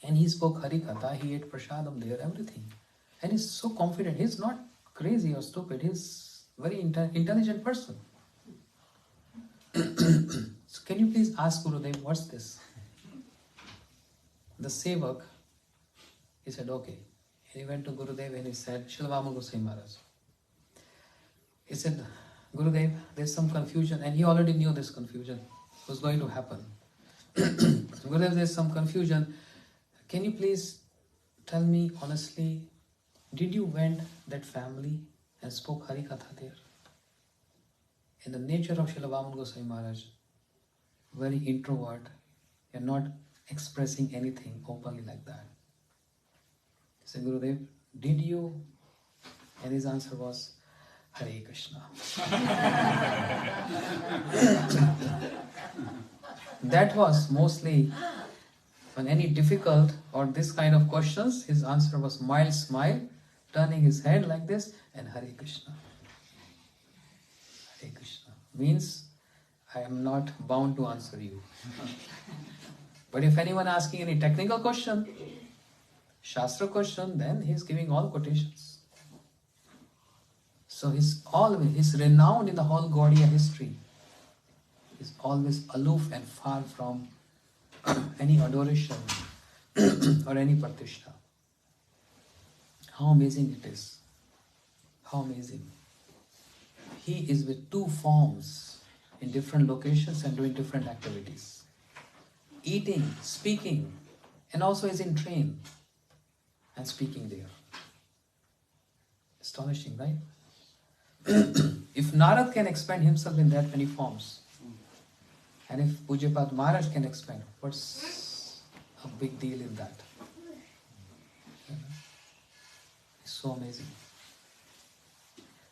And he spoke Harikatha, he ate prasadam there, everything. And he's so confident, he's not crazy or stupid, he's a very intelligent person. So can you please ask Gurudev, what's this? The sevak, he said, okay. And he went to Gurudev and he said, Shilvama Goswami Maharaj. He said, Gurudev, there's some confusion, and he already knew this confusion was going to happen. Gurudev, there's some confusion. Can you please tell me honestly, did you went that family and spoke Hari Katha there? In the nature of Srila Vaman Goswami Maharaj, very introvert, you're not expressing anything openly like that. He said, Gurudev, did you? And his answer was, Hare Krishna. That was mostly when any difficult or this kind of questions, his answer was mild smile, turning his head like this and Hare Krishna. Hare Krishna means I am not bound to answer you. But if anyone asking any technical question, Shastra question, then he is giving all quotations. So he's renowned in the whole Gaudiya history. He's always aloof and far from any adoration or any pratishtha. How amazing it is. How amazing. He is with two forms in different locations and doing different activities. Eating, speaking, and also is in train and speaking there. Astonishing, right? If Narad can expand himself in that many forms, and if Pujapad Maharaj can expand, what's a big deal in that? It's so amazing.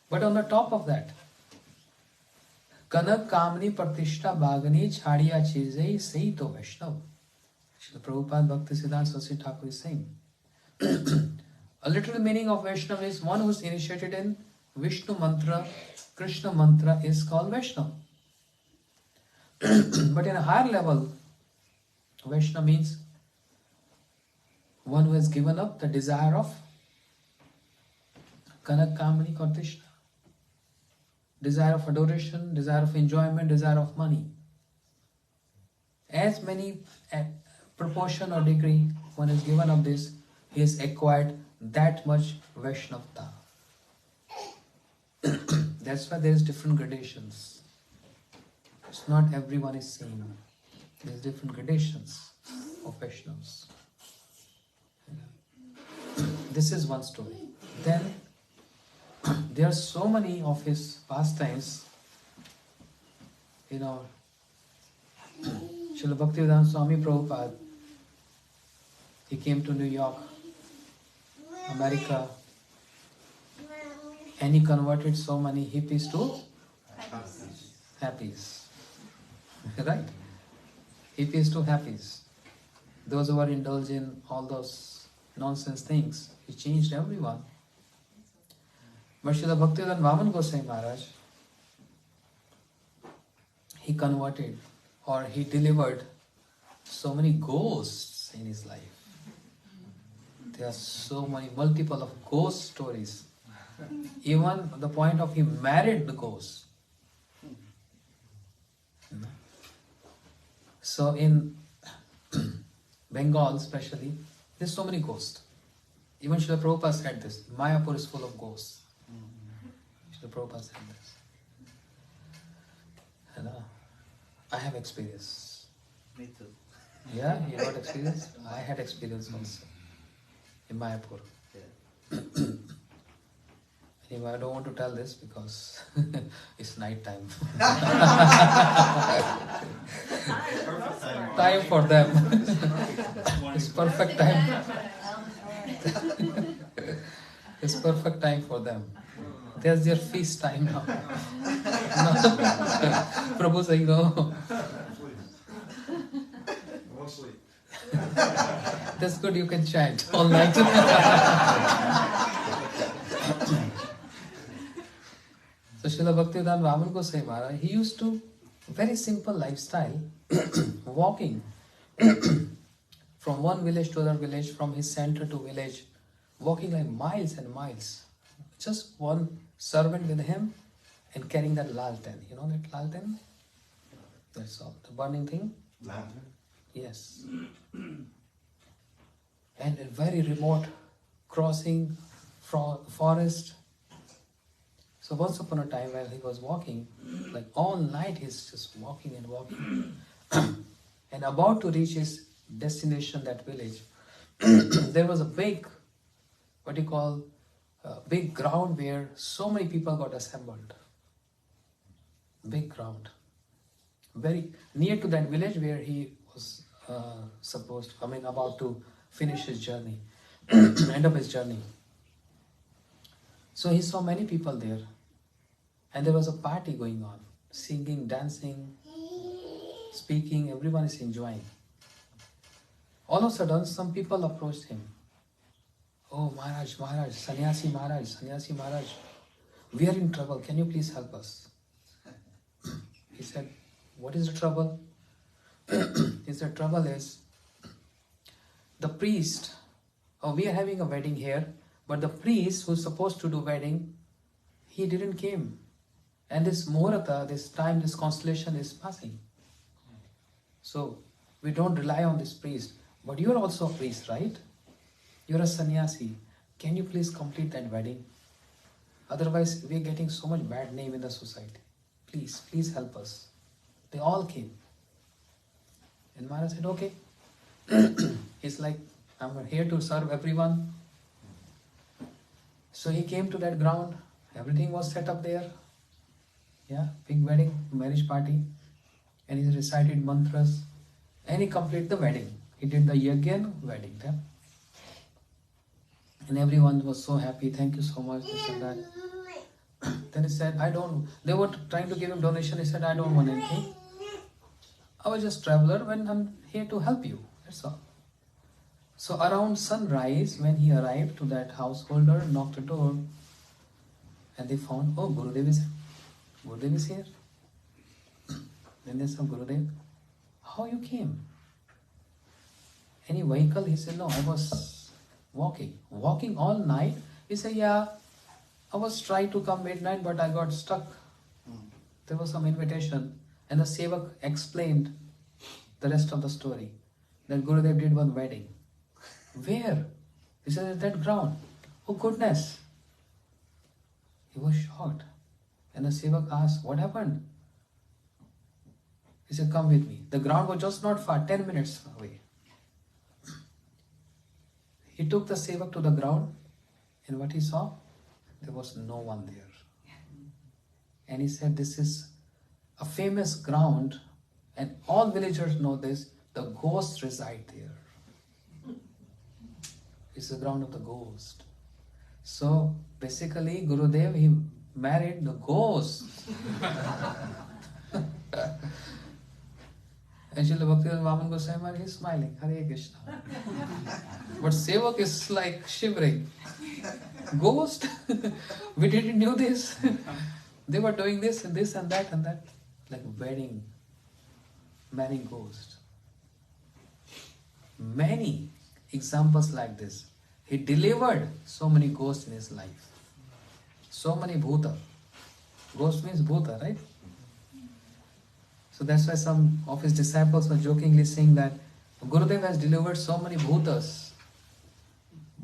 But on the top of that, Kanak Kamni Pratishtha Bhagani Chhadiya Chizai Sei To Vaishnav. Srila Prabhupada Bhakti Siddhanta Saraswati Thakur is saying, a literal meaning of Vaishnav is one who is initiated in Vishnu mantra, Krishna mantra is called Vaishnav. But in a higher level, Vaishnava means one who has given up the desire of Kanak Kamani Pratishtha, desire of adoration, desire of enjoyment, desire of money. As many proportion or degree one has given up this, he has acquired that much Vaishnavta. That's why there is different gradations. It's not everyone is same. There is different gradations of Vaishnavas. This is one story. Then there are so many of his pastimes. Srila Bhaktivedanta Swami Prabhupada, he came to New York, America, and he converted so many hippies to happies. Right? Hippies to happies. Those who are indulged in all those nonsense things, he changed everyone. But Srila Bhaktivedanta Vaman Goswami Maharaj, he converted or he delivered so many ghosts in his life. There are so many multiple of ghost stories. Even the point of he married the ghost. So in Bengal especially, there's so many ghosts. Even Srila Prabhupada said this, Mayapur is full of ghosts. Srila Prabhupada said this. And I have experience. Me too. Yeah, you got experience? I had experience also in Mayapur. Yeah. Anyway, I don't want to tell this because it's night time. Time for them. It's perfect time. It's perfect time for them. There's their feast time now. No. Prabhu saying no. That's good, you can chant all night. So Srila Bhaktivedanta Vaman Goswami Maharaj, he used to, very simple lifestyle, walking from one village to other village, from his center to village, walking like miles and miles. Just one servant with him and carrying that lalten. You know that lalten? That's all. The burning thing? Lantern? Yes. And a very remote crossing forest. So once upon a time while he was walking, like all night he's just walking and walking. And about to reach his destination, that village, there was a big, what you call, big ground where so many people got assembled. Big ground. Very near to that village where he was about to finish his journey, end of his journey. So he saw many people there, and there was a party going on, singing, dancing, speaking, everyone is enjoying. All of a sudden, some people approached him. Oh, Maharaj, Sannyasi Maharaj, we are in trouble, can you please help us? He said, what is the trouble? He said, trouble is, the priest, we are having a wedding here, but the priest who's supposed to do wedding, he didn't came. And this Muhurta, this time, this constellation is passing. So, we don't rely on this priest. But you're also a priest, right? You're a sannyasi. Can you please complete that wedding? Otherwise, we're getting so much bad name in the society. Please help us. They all came. And Maharaj said, okay. He's like, I'm here to serve everyone. So he came to that ground. Everything was set up there. Yeah, big wedding, marriage party. And he recited mantras. And he completed the wedding. He did the yagyan wedding. Yeah? And everyone was so happy. Thank you so much. This and that. Then he said, they were trying to give him donation. He said, I don't want anything. I was just traveler when I'm here to help you. That's all. So around sunrise, when he arrived to that householder, knocked the door, and they found, oh, Gurudev is here. Then they said, Gurudev, how you came? Any vehicle? He said, no, I was walking. Walking all night? He said, yeah, I was trying to come midnight, but I got stuck. There was some invitation. And the Sevak explained the rest of the story. That Gurudev did one wedding. Where? He said, at that ground. Oh goodness. He was shocked. And the Sevak asked, what happened? He said, come with me. The ground was just not far, 10 minutes away. He took the Sevak to the ground, and what he saw? There was no one there. And he said, this is a famous ground, and all villagers know this, the ghosts reside there. It's the ground of the ghost. So basically, Gurudev, he married the ghost. And Srila Bhaktivedanta Vaman Goswami Maharaj, he's smiling, Hare Krishna. But Sevak is like shivering. Ghost? We didn't know this. They were doing this and this and that and that. Like wedding, marrying ghost. Many examples like this. He delivered so many ghosts in his life. So many bhuta. Ghost means bhuta, right? So that's why some of his disciples were jokingly saying that Gurudev has delivered so many bhutas,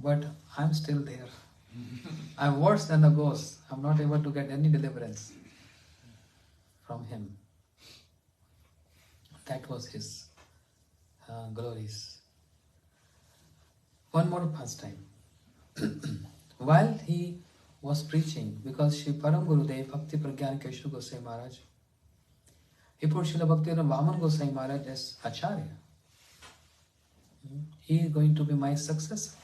but I'm still there. I'm worse than the ghost. I'm not able to get any deliverance from him. That was his glories. One more pastime. While he was preaching, because Shri Param Gurudev Bhakti Pragyan Keshava Goswami Maharaj, he put Srila Bhaktivedanta Vaman Goswami Maharaj as Acharya. He is going to be my successor.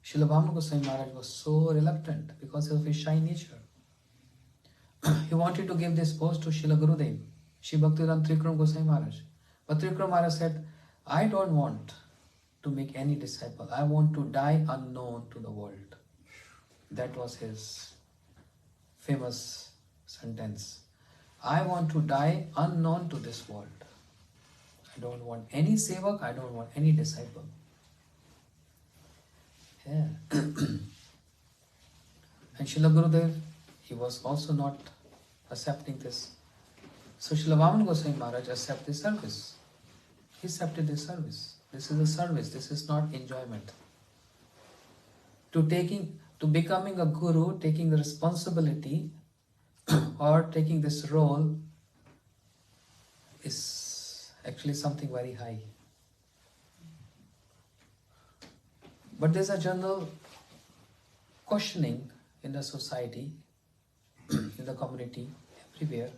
Srila Vaman Goswami Maharaj was so reluctant because of his shy nature. He wanted to give this post to Srila Gurudev, Shri Bhaktivedanta Trikram Goswami Maharaj. But Trikram Maharaj said, I don't want to make any disciple. I want to die unknown to the world. That was his famous sentence. I want to die unknown to this world. I don't want any sevak, I don't want any disciple. Yeah. And Srila Gurudev, he was also not accepting this. So Srila Vaman Goswami Maharaj accepted this service. He accepted this service. This is a service, this is not enjoyment. To becoming a guru, taking the responsibility or taking this role is actually something very high. But there's a general questioning in the society, in the community, everywhere,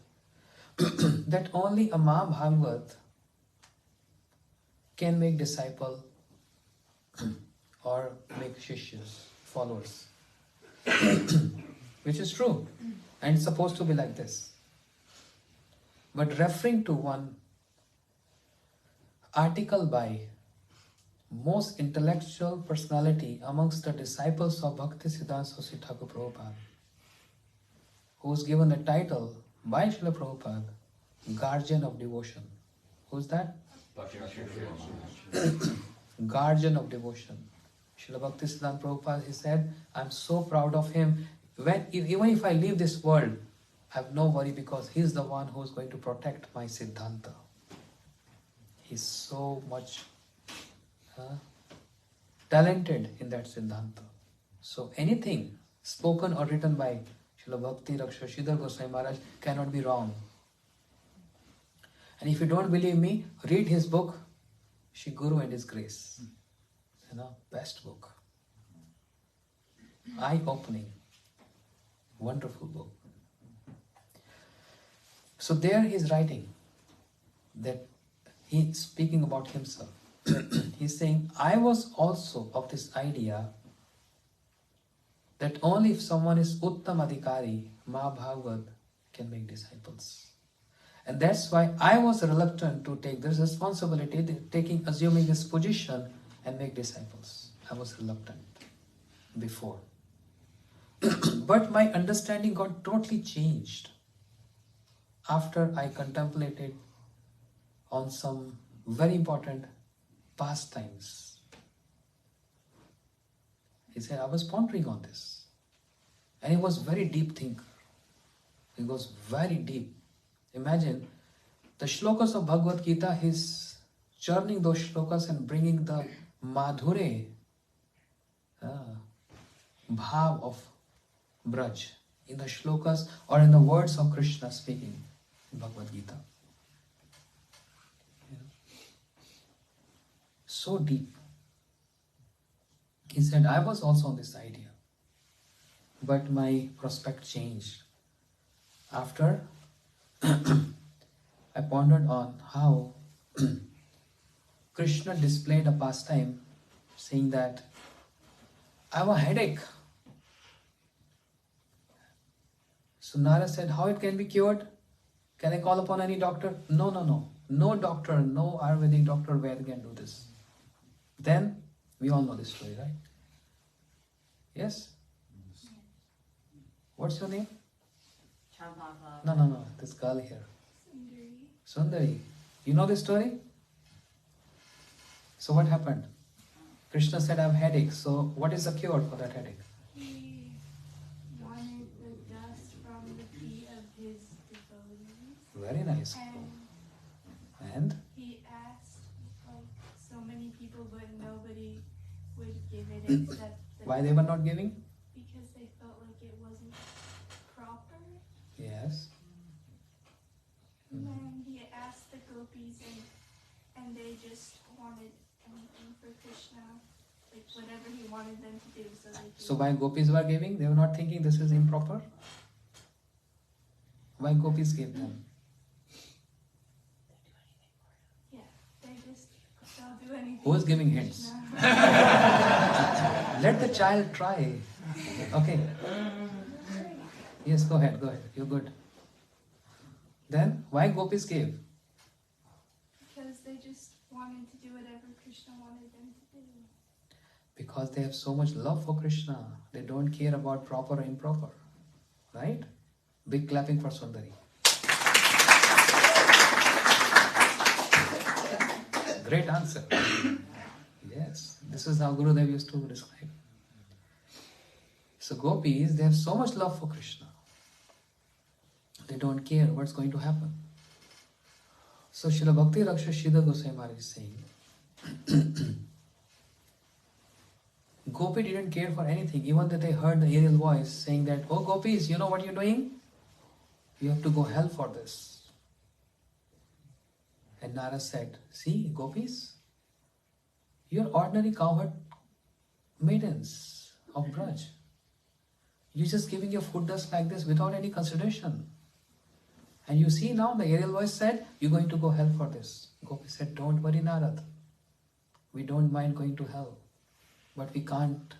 that only a Mahabhagavat can make disciple or make shishyas, followers. Which is true. And it's supposed to be like this. But referring to one article by most intellectual personality amongst the disciples of Bhaktisiddhanta Saraswati Thakur Prabhupada, who was given the title by Srila Prabhupada, Guardian of Devotion. Who's that? Guardian of Devotion. Srila Bhaktisiddhanta Prabhupada, he said, I'm so proud of him. Even if I leave this world, I have no worry because he's the one who's going to protect my Siddhanta. He's so much talented in that Siddhanta. So anything spoken or written by Srila Bhakti Raksha Sridhar Goswami Maharaj cannot be wrong. And if you don't believe me, read his book, Shri Guru and His Grace. Best book. Eye-opening. Wonderful book. So there he is writing that he's speaking about himself. He's saying, I was also of this idea that only if someone is Uttam Adhikari, Mahabhagavat can make disciples. And that's why I was reluctant to take this responsibility, assuming this position and make disciples. I was reluctant before. But my understanding got totally changed after I contemplated on some very important pastimes. He said, I was pondering on this. And he was very deep thinker. He was very deep. Imagine the shlokas of Bhagavad Gita, he's churning those shlokas and bringing the madhure, bhav of Braj in the shlokas or in the words of Krishna speaking in Bhagavad Gita. So deep. He said, I was also on this idea, but my prospect changed after I pondered on how Krishna displayed a pastime saying that I have a headache. So Nara said, how it can be cured? Can I call upon any doctor? No. No doctor, no Ayurvedic doctor where can do this. Then, we all know this story, right? Yes? What's your name? No. This girl here. Sundari. You know this story? So what happened? Krishna said, I have headache. So what is the cure for that headache? He wanted the dust from the feet of his devotees. Very nice. And? He asked so many people, but nobody would give it except Why they were not giving? because they felt like it wasn't proper. Yes. And he asked the gopis, and they just wanted anything for Krishna, like whatever he wanted them to do. So why gopis were giving? They were not thinking this is improper? Why gopis gave them? Yeah, they'll do anything. Who is giving hints? Let the child try. Okay. Yes, go ahead. You're good. Then, why gopis gave? Because they just wanted to do whatever Krishna wanted them to do. Because they have so much love for Krishna. They don't care about proper or improper. Right? Big clapping for Sundari. Great answer. Yes, this is how Gurudev used to describe. So gopis, they have so much love for Krishna. They don't care what's going to happen. So Srila Bhakti Raksha Sridhar Goswami Maharaj is saying, Gopi didn't care for anything, even that they heard the aerial voice saying that, oh gopis, you know what you're doing? You have to go hell for this. And Nara said, see, gopis, you're ordinary cowherd maidens of Braj. You're just giving your food dust like this without any consideration. And you see now the aerial voice said, you're going to go hell for this. Gopi said, don't worry, Narad. We don't mind going to hell. But we can't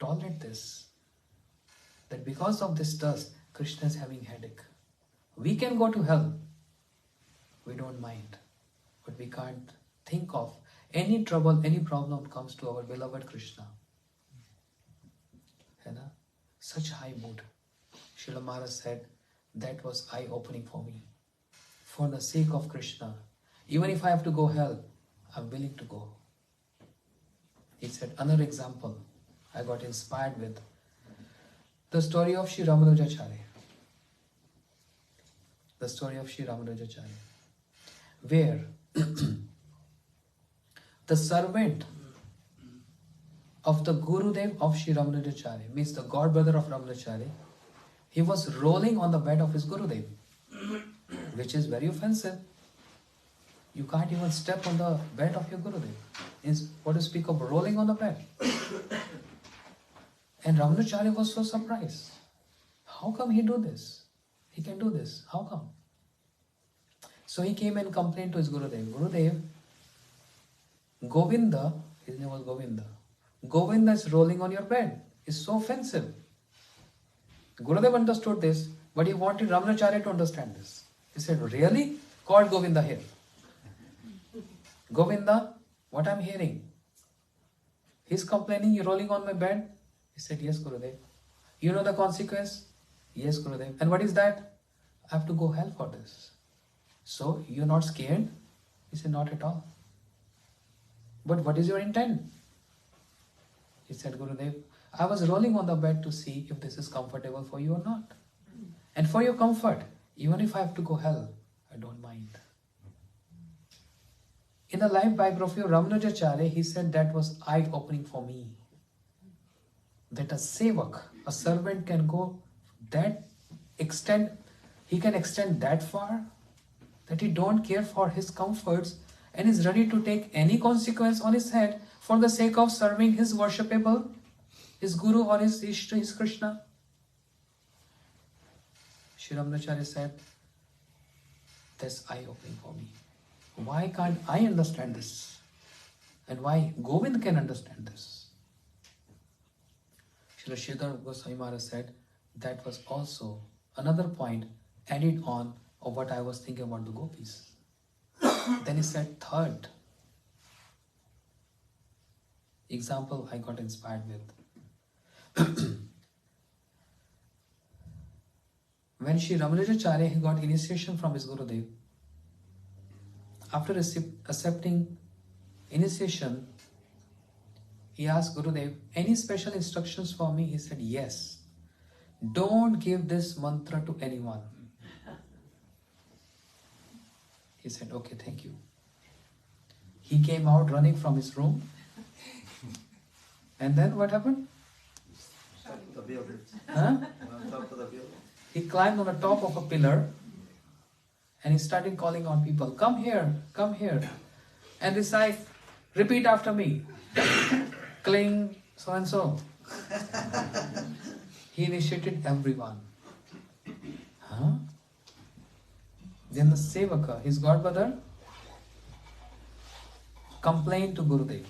tolerate this. That because of this dust, Krishna is having headache. We can go to hell. We don't mind. But we can't think of any trouble, any problem comes to our beloved Krishna. Such high mood. Srila Maharaj said, that was eye-opening for me. For the sake of Krishna, even if I have to go hell, I'm willing to go. He said, another example I got inspired with the story of Sri Ramanujacharya. The story of Sri Ramanujacharya, where the servant of the Gurudev of Sri Ramanujacharya, means the god brother of Ramanujacharya, he was rolling on the bed of his Gurudev, which is very offensive. You can't even step on the bed of your Gurudev. Is what to speak of rolling on the bed. And Ramanujacharya was so surprised. How come he do this? He can do this. How come? So he came and complained to his Gurudev. Gurudev, Govinda, his name was Govinda. Govinda is rolling on your bed. It's so offensive. Gurudev understood this, but he wanted Ramanujacharya to understand this. He said, really? Called Govinda here. Govinda, what I'm hearing? He's complaining, you're rolling on my bed? He said, yes, Gurudev. You know the consequence? Yes, Gurudev. And what is that? I have to go hell for this. So, you're not scared? He said, not at all. But what is your intent? He said, Gurudev, I was rolling on the bed to see if this is comfortable for you or not. And for your comfort, even if I have to go hell, I don't mind. In the life biography of Ramanujacharya, he said that was eye-opening for me. That a sevak, a servant can go that extent, he can extend that far, that he don't care for his comforts and is ready to take any consequence on his head for the sake of serving his worshipable, his Guru or his Ishta, his Krishna. Sri Ramanujacharya said, that's eye-opening for me. Why can't I understand this? And why Govind can understand this? Srila Sridhar Goswami Maharaj said, that was also another point added on of what I was thinking about the gopis. Then he said, third example I got inspired with. When Sri Ramanujacharya he got initiation from his Gurudev, after accepting initiation, he asked Gurudev, any special instructions for me? He said, yes. Don't give this mantra to anyone. He said, okay, thank you. He came out running from his room. And then what happened? Top of the building. Huh? On top of the building. He climbed on the top of a pillar and he started calling on people, come here, and recite, repeat after me, cling, so and so. He initiated everyone. Huh? Then the Sevaka, his godbrother, complained to Gurudev.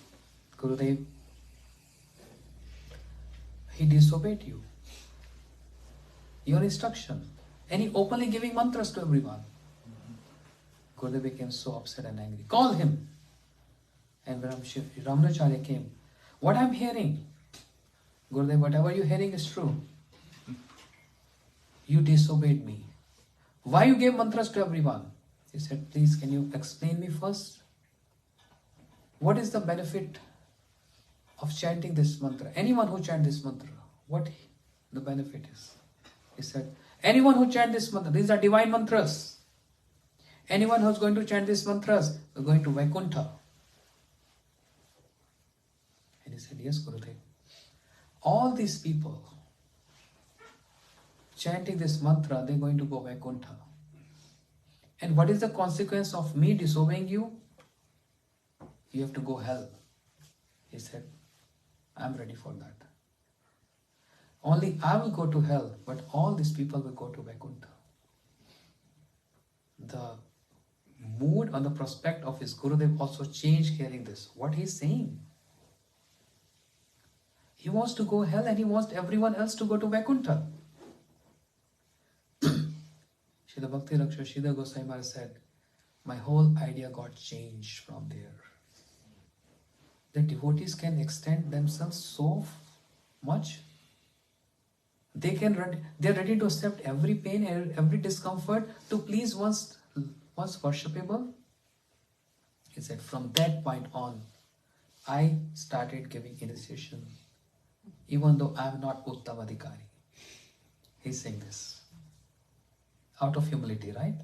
Gurudev, he disobeyed you. Your instruction. And he openly giving mantras to everyone. Gurudev became so upset and angry. Call him. And when Ramanujacharya came, what I'm hearing? Gurudev, whatever you're hearing is true. You disobeyed me. Why you gave mantras to everyone? He said, please can you explain me first? What is the benefit of chanting this mantra? Anyone who chants this mantra, what the benefit is? He said, anyone who chants this mantra, these are divine mantras. Anyone who's going to chant these mantras, they're going to Vaikuntha. And he said, yes, Gurudev. All these people chanting this mantra, they're going to go Vaikuntha. And what is the consequence of me disobeying you? You have to go hell. He said, I'm ready for that. Only I will go to hell, but all these people will go to Vaikuntha. The mood and the prospect of his Gurudev also changed hearing this. What he's saying. He wants to go hell and he wants everyone else to go to Vaikuntha. Srila Bhakti Raksha Sridhar Goswami Maharaj said, my whole idea got changed from there. The devotees can extend themselves so much. They're ready to accept every pain, every discomfort to please one's worshipable. He said, from that point on, I started giving initiation, even though I am not Uttam Adhikari. He's saying this out of humility, right?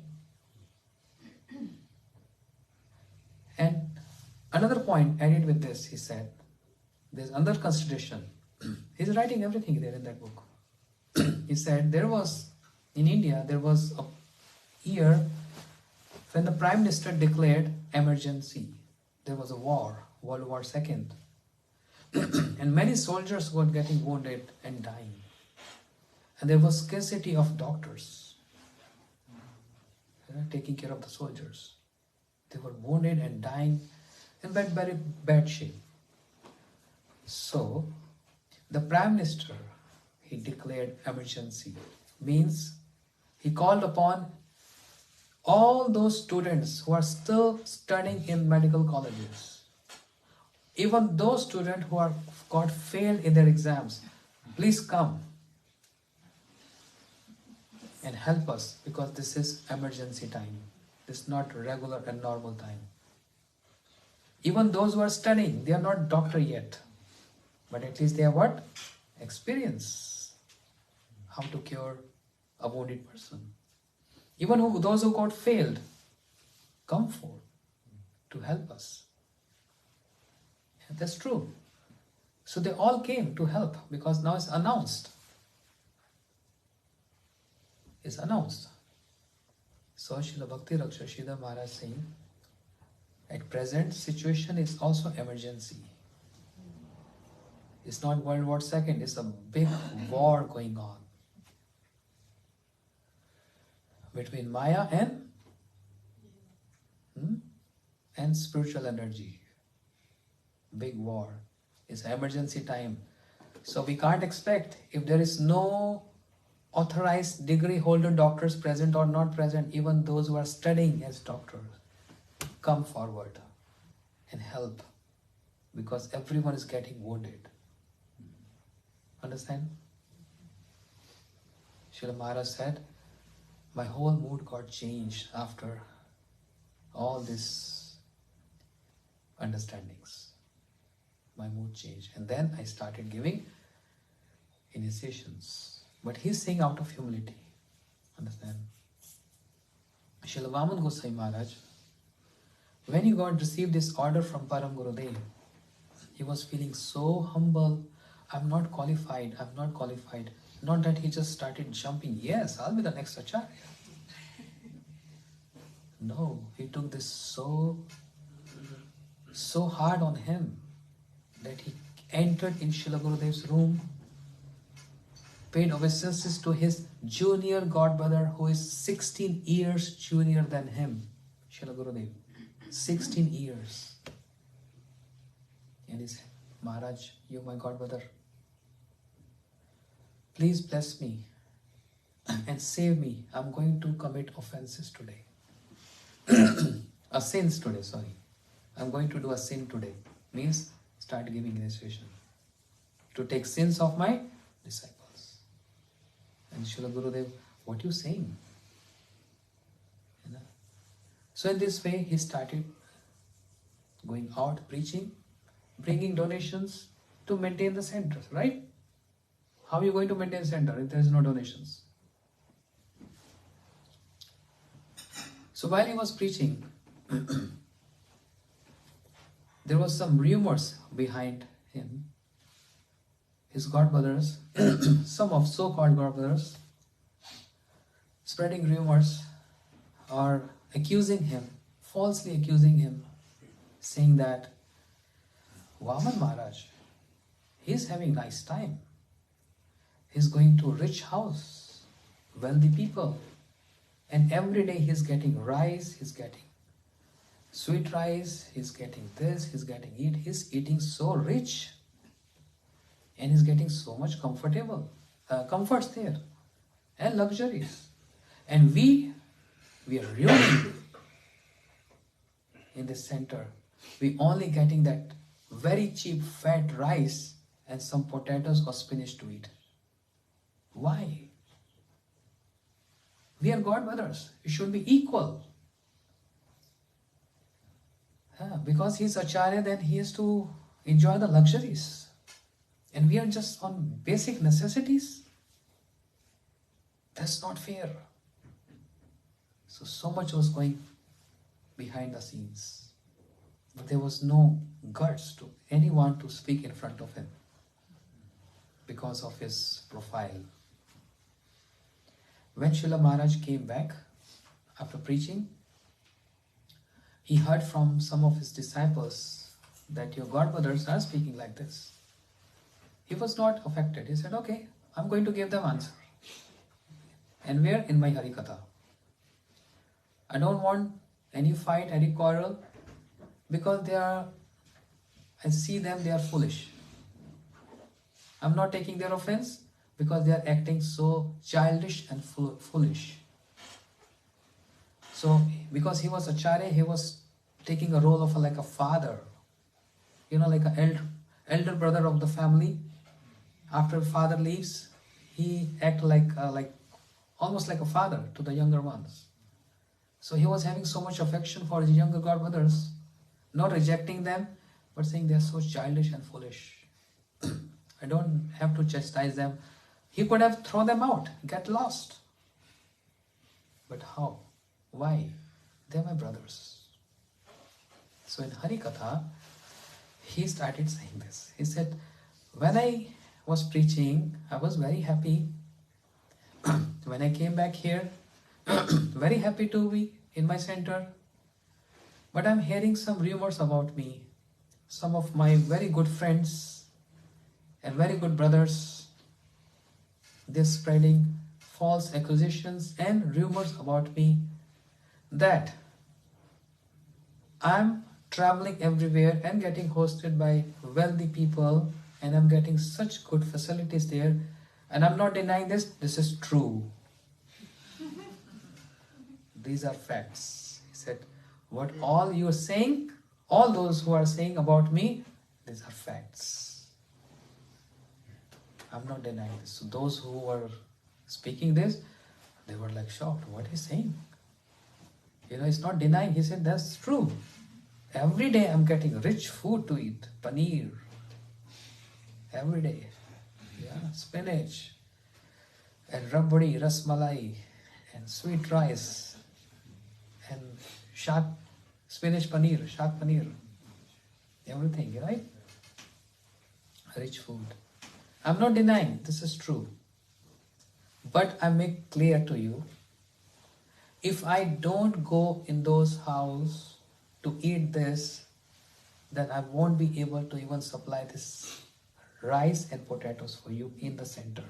And another point added with this, he said, there's another consideration. He's writing everything there in that book. He said in India, there was a year when the Prime Minister declared emergency. There was a war, World War II. And many soldiers were getting wounded and dying. And there was scarcity of doctors taking care of the soldiers. They were wounded and dying in very bad shape. So, the Prime Minister, he declared emergency. Means, he called upon all those students who are still studying in medical colleges. Even those students who got failed in their exams, please come and help us, because this is emergency time. This is not regular and normal time. Even those who are studying, they are not doctor yet. But at least they have what? Experience. How to cure a wounded person. Even those who got failed, come forth to help us. And that's true. So they all came to help, because now it's announced. It's announced. So Srila Bhakti Raksha Sridhar Maharaj saying, at present situation is also emergency. It's not World War II, it's a big war going on between Maya and spiritual energy. Big war. It's emergency time. So we can't expect, if there is no authorized degree holder doctors present or not present, even those who are studying as doctors, come forward and help, because everyone is getting wounded. Understand? Srila Maharaj said, my whole mood got changed after all these understandings. My mood changed. And then I started giving initiations. But he's saying out of humility. Understand? Srila Vaman Goswami Maharaj, when he received this order from Param Gurudev, he was feeling so humble. I'm not qualified. Not that he just started jumping, yes, I'll be the next Acharya. No, he took this so hard on him that he entered in Srila Gurudev's room, paid obeisances to his junior godbrother who is 16 years junior than him, Srila Gurudev. 16 years. And he said, Maharaj, you my godbrother, please bless me and save me. I'm going to commit offenses today. Sins today, sorry. I'm going to do a sin today. Means start giving initiation to take sins of my disciples. And Srila Gurudev, what you saying? So in this way, he started going out preaching, bringing donations to maintain the centers, right? How are you going to maintain center if there is no donations? So while he was preaching, there was some rumors behind him. His godbrothers, some of so-called godbrothers, spreading rumors or accusing him, falsely accusing him, saying that Vaman Maharaj, He's having nice time. He's going to rich house, wealthy people. And every day he's getting rice, he's getting sweet rice, he's getting this, he's getting it. He's eating so rich. And he's getting so much comforts there. And luxuries. And we are ruining in this center. We only getting that very cheap fat rice and some potatoes or spinach to eat. Why? We are God brothers. We should be equal. Because he's Acharya, then he has to enjoy the luxuries. And we are just on basic necessities. That's not fair. So much was going behind the scenes. But there was no guts to anyone to speak in front of him because of his profile. When Srila Maharaj came back after preaching, he heard from some of his disciples that your godbrothers are speaking like this. He was not affected. He said, okay, I'm going to give them answer. And where? In my Harikatha. I don't want any fight, any quarrel, because I see them, they are foolish. I'm not taking their offense because they are acting so childish and foolish. So, because he was Acharya, he was taking a role of like a father. Like an elder brother of the family. After father leaves, he act like almost like a father to the younger ones. So he was having so much affection for his younger godbrothers, not rejecting them, but saying they are so childish and foolish. I don't have to chastise them. He could have thrown them out, get lost. But how? Why? They are my brothers. So in Harikatha, he started saying this. He said, when I was preaching, I was very happy. When I came back here, very happy to be in my center. But I'm hearing some rumors about me. Some of my very good friends and very good brothers, they're spreading false accusations and rumors about me that I'm traveling everywhere and getting hosted by wealthy people and I'm getting such good facilities there. And I'm not denying this. This is true. These are facts. He said, what all you're saying, all those who are saying about me, these are facts. I'm not denying this. So those who were speaking this, they were like shocked. What he's saying? He's not denying. He said, that's true. Every day I'm getting rich food to eat. Paneer. Every day. Yeah, spinach. And rabdi, rasmalai. And sweet rice. And spinach paneer, shak paneer. Everything, right? Rich food. I'm not denying this is true. But I make clear to you, if I don't go in those houses to eat this, then I won't be able to even supply this rice and potatoes for you in the center.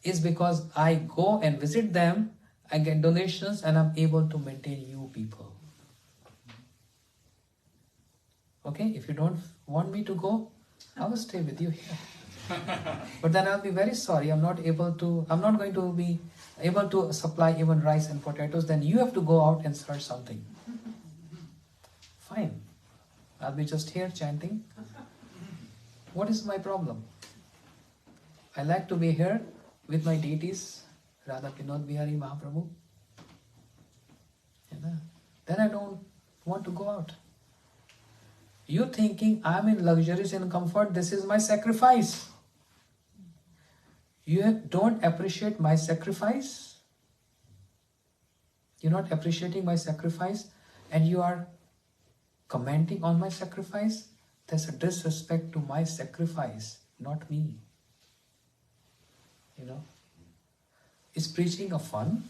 It's because I go and visit them, I get donations and I'm able to maintain you people. Okay, if you don't want me to go, I will stay with you here. But then I'll be very sorry, I'm not going to be able to supply even rice and potatoes, then you have to go out and search something. Fine. I'll be just here chanting. What is my problem? I like to be here with my deities, Radha Vinod Bihari Mahaprabhu. Then I don't want to go out. You thinking I'm in luxuries and comfort, this is my sacrifice. You don't appreciate my sacrifice. You're not appreciating my sacrifice and you are commenting on my sacrifice. That's a disrespect to my sacrifice, not me. Is preaching a fun?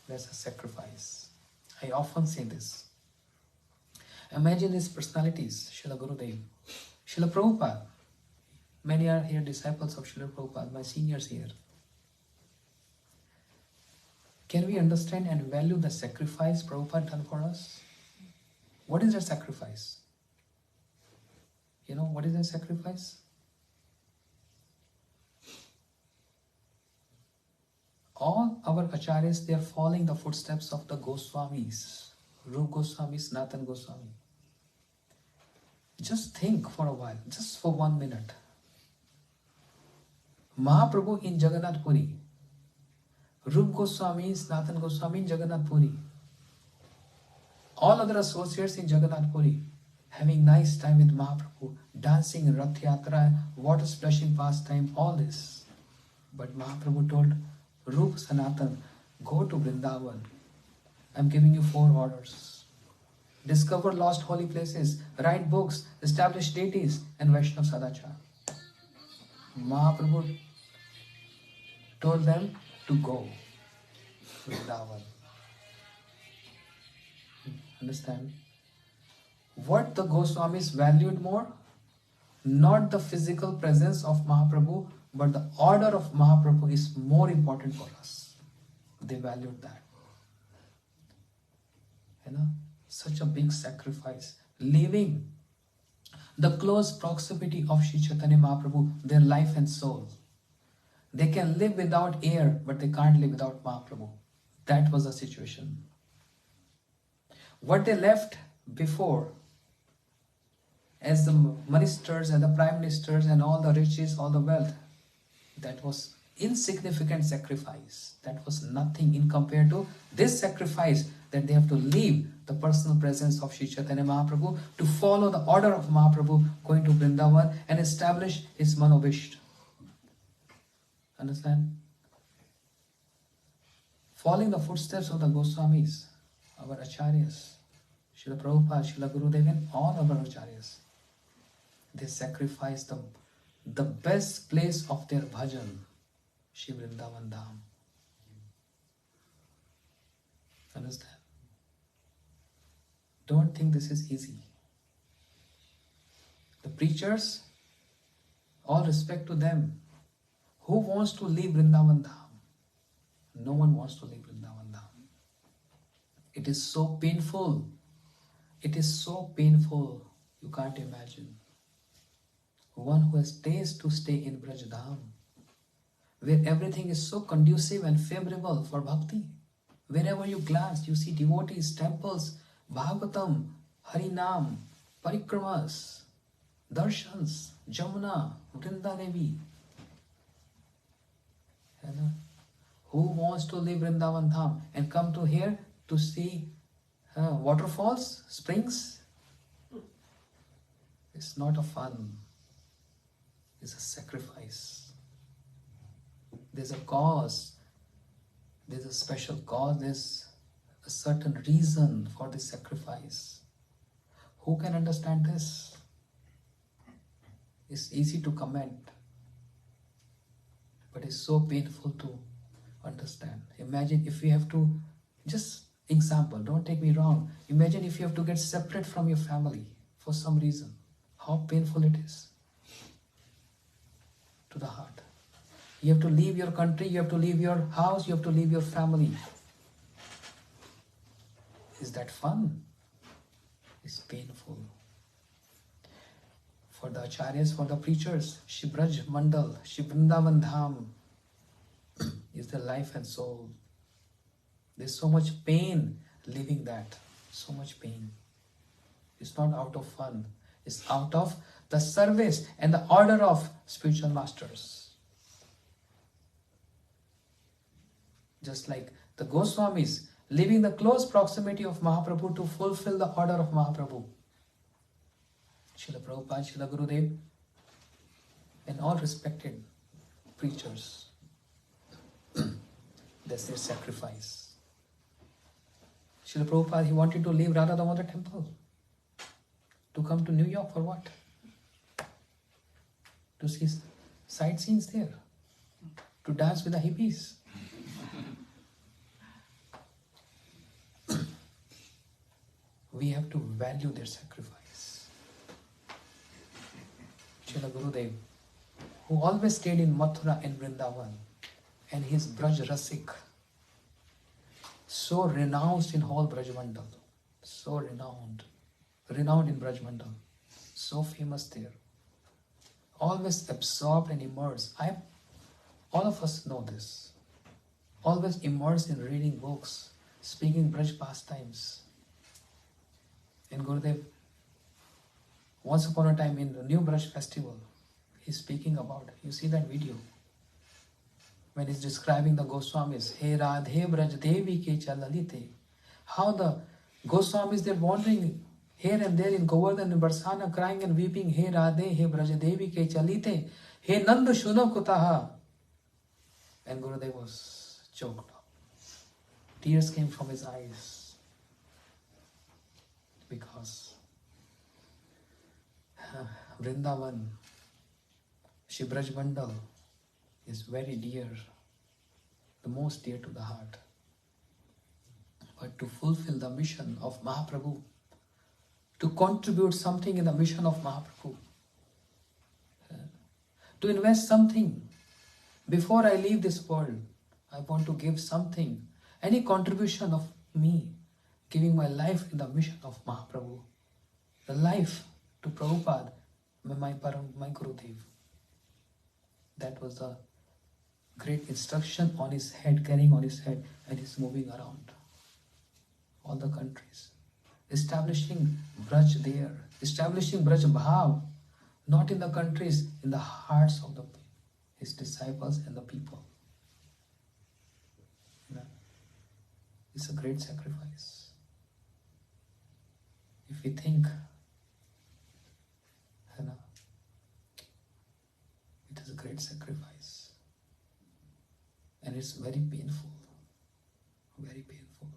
That's a sacrifice. I often say this. Imagine these personalities, Srila Gurudev, Srila Prabhupada. Many are here disciples of Srila Prabhupada, my seniors here. Can we understand and value the sacrifice Prabhupada done for us? What is that sacrifice? You know, what is that sacrifice? All our acharyas, they are following the footsteps of the Goswamis. Rupa Goswami, Sanatana Goswami. Just think for a while, just for 1 minute. Mahaprabhu in Jagannath Puri. Rupa Goswami, Sanatana Goswami in Jagannath Puri. All other associates in Jagannath Puri having nice time with Mahaprabhu, dancing, Rath Yatra, water splashing pastime, all this. But Mahaprabhu told Rupa Sanatan, go to Vrindavan. I'm giving you 4 orders. Discover lost holy places, write books, establish deities, and Vaishnav Sadachar. Mahaprabhu told them to go to Vrindavan. Understand? What the Goswamis valued more? Not the physical presence of Mahaprabhu, but the order of Mahaprabhu is more important for us. They valued that. You know, such a big sacrifice. Leaving the close proximity of Sri Chaitanya Mahaprabhu, their life and soul. They can live without air, but they can't live without Mahaprabhu. That was the situation. What they left before, as the ministers and the prime ministers and all the riches, all the wealth, that was insignificant sacrifice. That was nothing in compared to this sacrifice, that they have to leave the personal presence of Sri Chaitanya Mahaprabhu to follow the order of Mahaprabhu, going to Vrindavan and establish his Manovishta. Understand? Following the footsteps of the Goswamis, our acharyas, Srila Prabhupada, Srila Gurudev, and all our acharyas, they sacrificed the best place of their bhajan, Shri Vrindavan Dham. Understand? Don't think this is easy. The preachers, all respect to them. Who wants to leave Vrindavan Dham? No one wants to leave Vrindavan Dham. It is so painful. It is so painful. You can't imagine. One who has taste to stay in Braj Dham, where everything is so conducive and favorable for bhakti. Wherever you glance, you see devotees, temples, Bhagavatam, Harinam, Parikramas, Darshans, Jamuna, Vrindadevi. Who wants to leave Vrindavan Dham and come to here to see waterfalls, springs? It's not a fun. It's a sacrifice. There's a cause. There's a special cause. There's a certain reason for this sacrifice. Who can understand this? It's easy to comment, but it's so painful to understand. Imagine if you have to, just example, don't take me wrong. Imagine if you have to get separate from your family for some reason. How painful it is to the heart. You have to leave your country, you have to leave your house, you have to leave your family. Is that fun? It's painful. For the acharyas, for the preachers, Shri Braj Mandal, Shri Vrindavan Dham is their life and soul. There's so much pain leaving that. So much pain. It's not out of fun. It's out of the service and the order of spiritual masters. Just like the Goswamis, leaving the close proximity of Mahaprabhu to fulfill the order of Mahaprabhu. Srila Prabhupada, Srila Gurudev, and all respected preachers. That's their sacrifice. Srila Prabhupada, he wanted to leave Radha Damodar temple. To come to New York for what? To see sightseeing there. To dance with the hippies. We have to value their sacrifice. Srila Gurudev, who always stayed in Mathura and Vrindavan, and he is Braj Rasik, so renounced in whole Brajmandal, so renowned in Brajmandal, so famous there, always absorbed and immersed. All of us know this. Always immersed in reading books, speaking Braj pastimes. And Gurudev, once upon a time in the New Braj festival, he's speaking about, you see that video, when he's describing the Goswamis, He Radhe Braj Devi ke chalalite, how the Goswamis, they're wandering here and there in Govardhan and Barsana, crying and weeping, He Radhe, He Braj Devi ke chalite, He Nanda Shuno Kutaha. And Gurudev was choked up. Tears came from his eyes because Vrindavan, Shri Braj Mandal is very dear, the most dear to the heart. But to fulfill the mission of Mahaprabhu, to contribute something in the mission of Mahaprabhu, to invest something, before I leave this world, I want to give something, any contribution of me, giving my life in the mission of Mahaprabhu, the life to Prabhupada, my Gurudev. That was the great instruction on his head, carrying on his head, and he's moving around all the countries, establishing Braj there, establishing Braj Bhav, not in the countries, in the hearts of his disciples and the people. It's a great sacrifice. If we think, it is a great sacrifice. And it's very painful. Very painful.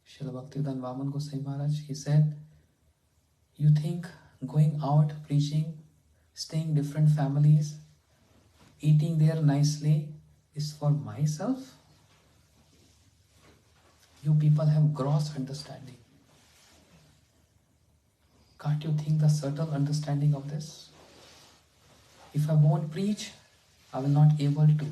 Srila Bhaktivedanta Vaman Goswami Maharaj, he said, you think going out preaching, staying different families, eating there nicely is for myself? You people have gross understanding. Can't you think the subtle understanding of this? If I won't preach, I will not able to.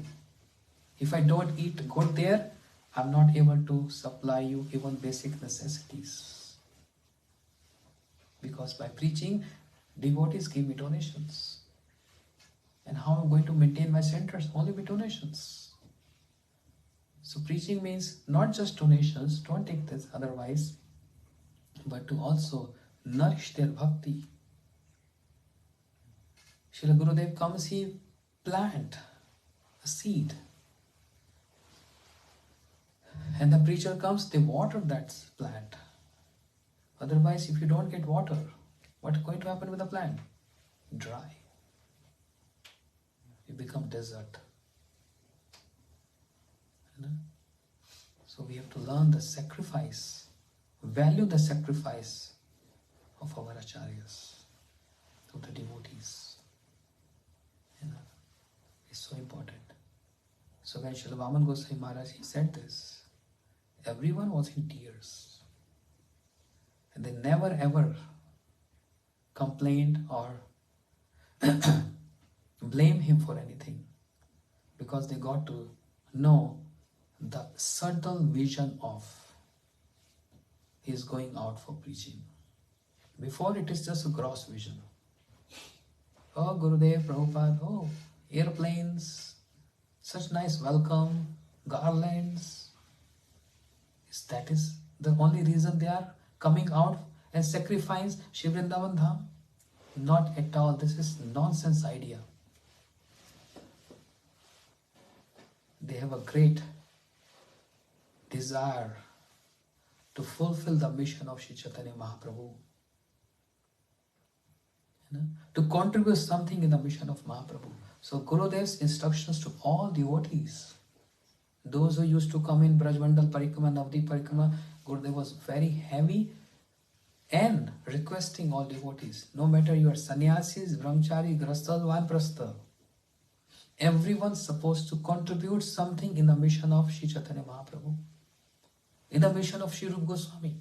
If I don't eat good there, I'm not able to supply you even basic necessities. Because by preaching, devotees give me donations. And how am I going to maintain my centers? Only with donations. So preaching means not just donations, don't take this otherwise, but to also nourish their bhakti. Srila Gurudev comes, he plant a seed. And the preacher comes, they water that plant. Otherwise, if you don't get water, what's going to happen with the plant? Dry. You become desert. So we have to learn the sacrifice, value the sacrifice of our acharyas, of the devotees. It's so important. So when Srila Vaman Goswami Maharaj, he said this, everyone was in tears. And they never ever complained or blame him for anything, because they got to know the subtle vision of his going out for preaching. Before it is just a gross vision. Oh, Gurudev, Prabhupada, oh, airplanes, such nice welcome, garlands. That is the only reason they are coming out and sacrifice Shri Vrindavan Dham? Not at all. This is nonsense idea. They have a great desire to fulfill the mission of Shri Chaitanya Mahaprabhu. To contribute something in the mission of Mahaprabhu. So Gurudev's instructions to all devotees, those who used to come in Brajmandal Parikrama, Navadvip Parikrama, Gurudev was very heavy and requesting all devotees, no matter you are sannyasis, brahmachari, grasthal, vanprastha, everyone's supposed to contribute something in the mission of Shri Chaitanya Mahaprabhu, in the mission of Shri Rupa Goswami.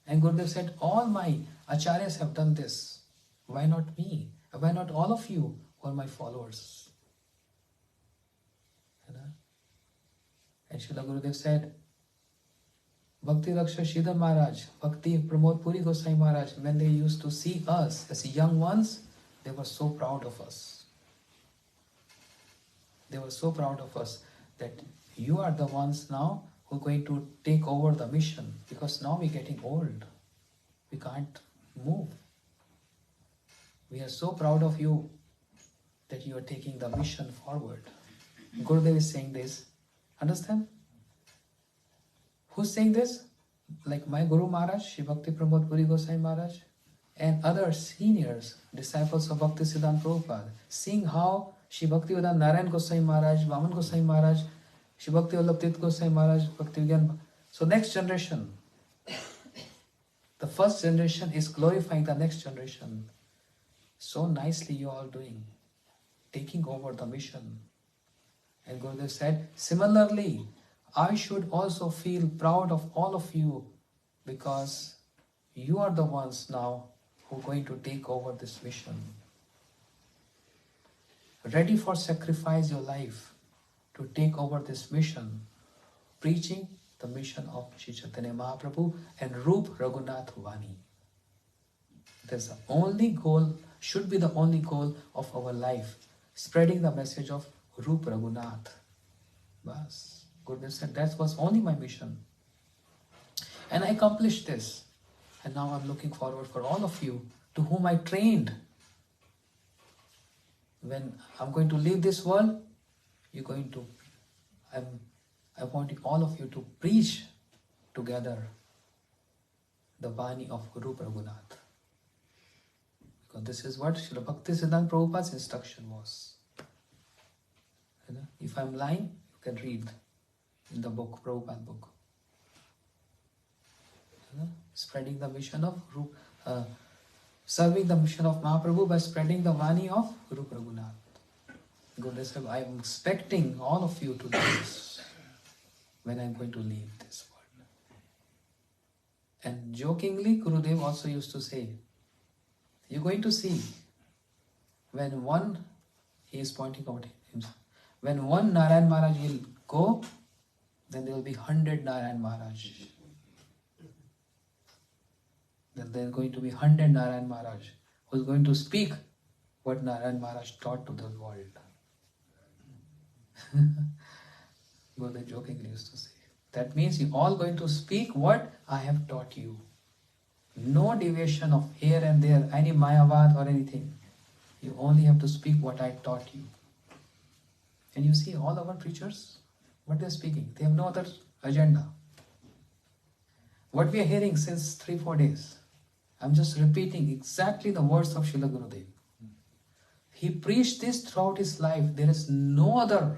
And Gurudev said, all my acharyas have done this. Why not me? Why not all of you who are my followers? You know? And Srila Gurudev said, Bhakti Raksha Sridhar Maharaj, Bhakti Pramod Puri Gosai Maharaj, when they used to see us as young ones, they were so proud of us. They were so proud of us that you are the ones now who are going to take over the mission, because now we're getting old. We can't move. We are so proud of you that you are taking the mission forward. Gurudev is saying this. Understand? Who's saying this? Like my Guru Maharaj, Shri Bhakti Pramod Puri Gosai Maharaj, and other seniors, disciples of Bhakti Siddhanta Prabhupada, seeing how Shri Bhakti Vedanta Narayan Gosai Maharaj, Vaman Gosai Maharaj, Shri Bhakti Vallabh Tirth Gosai Maharaj, Bhakti Vigyan. So next generation, the first generation is glorifying the next generation. So nicely you are doing, taking over the mission. And Gurudev said, similarly, I should also feel proud of all of you, because you are the ones now who are going to take over this mission. Ready for sacrifice your life to take over this mission, preaching the mission of Sri Chaitanya Mahaprabhu and Rup Raghunath Vani. That's the only goal, should be the only goal of our life, spreading the message of Rup Raghunath. Bas. Gurudev said that was only my mission. And I accomplished this. And now I'm looking forward for all of you to whom I trained. When I'm going to leave this world, I'm wanting all of you to preach together the Bani of Rup Raghunath. Because this is what Srila Bhakti Siddhanta Prabhupada's instruction was. You know, if I'm lying, you can read in the book, Prabhupada book. You know, spreading the mission of serving the mission of Mahaprabhu by spreading the Vani of Rup Raghunath. Gurudev said, I am expecting all of you to do this when I am going to leave this world. And jokingly, Gurudev also used to say, you're going to see when one, he is pointing out himself, when one Narayan Maharaj will go, then there will be 100 Narayan Maharaj. Then there are going to be 100 Narayan Maharaj who is going to speak what Narayan Maharaj taught to the world. Gurudev jokingly used to say. That means you all going to speak what I have taught you. No deviation of here and there, any Mayavad or anything. You only have to speak what I taught you. And you see all our preachers, what they are speaking, they have no other agenda. What we are hearing since 3-4 days, I'm just repeating exactly the words of Srila Gurudev. He preached this throughout his life. There is no other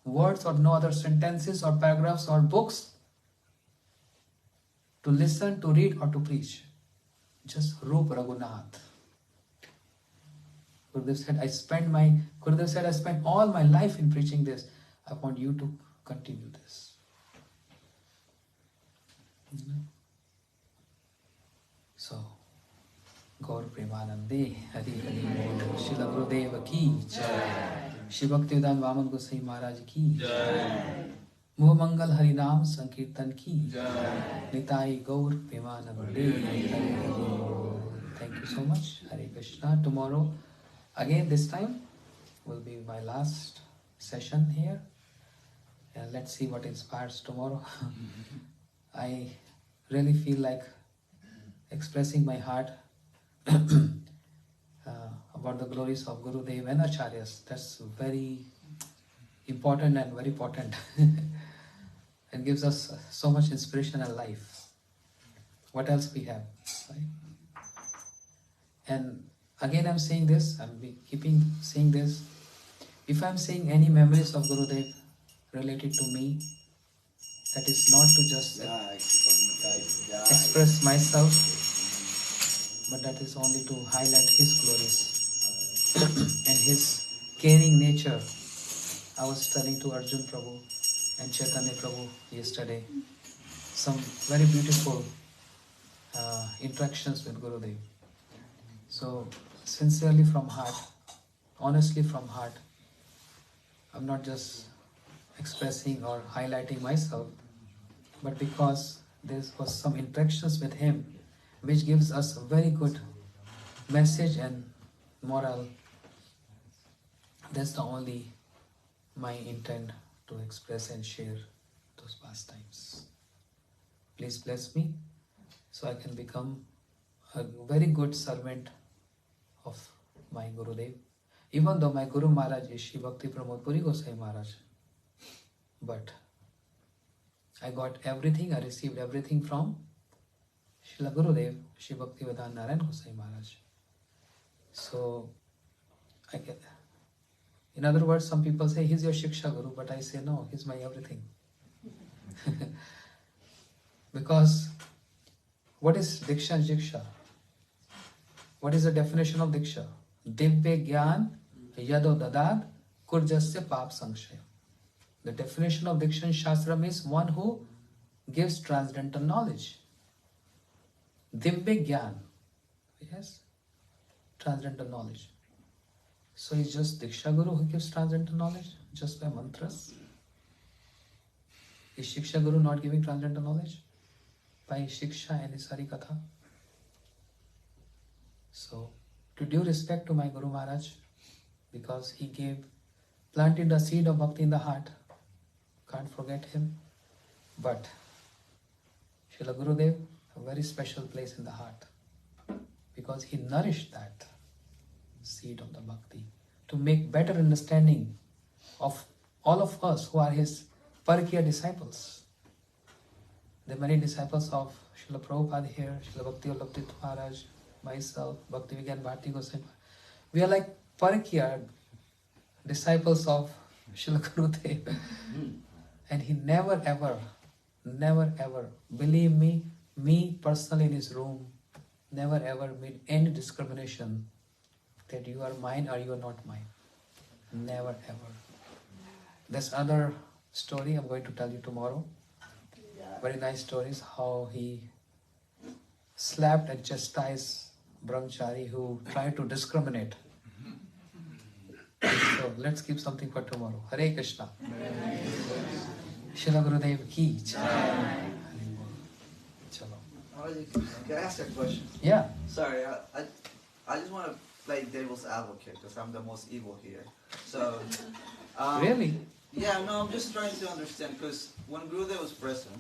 words or no other sentences or paragraphs or books to listen, to read or to preach. Just Rup Raghunath. Gurudev said, I spent all my life in preaching this. I want you to continue this. So, Gaur Premanande, Hari Hari Bol, Srila Gurudeva ki Jai, Shri Bhaktivedanta Vaman Gosai Maharaj ki Jai, Muh Mangal Hari Naam Sankirtan ki Jai, Nitai Gaur Premanande, Hari Hari Bol. Thank you so much. Hare Krishna. Tomorrow, again this time, will be my last session here. And let's see what inspires tomorrow. I really feel like expressing my heart about the glories of Gurudev and Acharyas. That's very important and very potent and gives us so much inspiration in life. What else we have, right? And again I'm saying this, keeping saying this. If I'm saying any memories of Gurudev related to me, that is not to just express myself, but that is only to highlight his glories and his caring nature. I was telling to Arjun Prabhu and Chaitanya Prabhu yesterday some very beautiful interactions with Gurudev. So, sincerely from heart, honestly from heart, I'm not just expressing or highlighting myself, but because there was some interactions with him which gives us a very good message and moral. That's the only my intent to express and share those pastimes. Please bless me so I can become a very good servant of my Gurudev. Even though my Guru Maharaj is Shri Bhakti Pramod Puri Gosai Maharaj, but I got everything, I received everything from Srila Gurudev, Shri Bhakti Vedanta Narayan Gosai Maharaj. So, I get. In other words, some people say he's your Shiksha Guru, but I say no, he's my everything. Because what is Diksha and Shiksha? What is the definition of Diksha? Divya Gyan Yado Dadad Kurjasya Pap Sanshaya. The definition of Diksha in Shastra means one who gives transcendental knowledge. Divya Gyan. Yes? Transcendental knowledge. So it's just Diksha Guru who gives transcendental knowledge just by mantras. Is Shiksha Guru not giving transcendental knowledge? By Shiksha and his Harikatha. So, to due respect to my Guru Maharaj, because he planted the seed of bhakti in the heart, can't forget him. But Srila Gurudev, a very special place in the heart, because he nourished that seed of the bhakti to make better understanding of all of us who are his Parakiya disciples. There are many disciples of Srila Prabhupada here, Srila Bhakti Vallabh Tirtha Maharaj, myself, Bhakti Vigyan Bharati Gosai. We are like Parakiya disciples of Srila Gurudev. And he never ever, believe me personally in his room, never ever made any discrimination that you are mine or you are not mine. Never ever. This other story I'm going to tell you tomorrow. Very nice stories how he slapped and chastised brahmachari who tried to discriminate. So let's keep something for tomorrow. Hare Krishna. Srila Gurudev ki jai. Chalo. Can I ask a question? Yeah. Sorry, I just want to play devil's advocate because I'm the most evil here. So, Really? yeah, no, I'm just trying to understand because when Gurudev was present,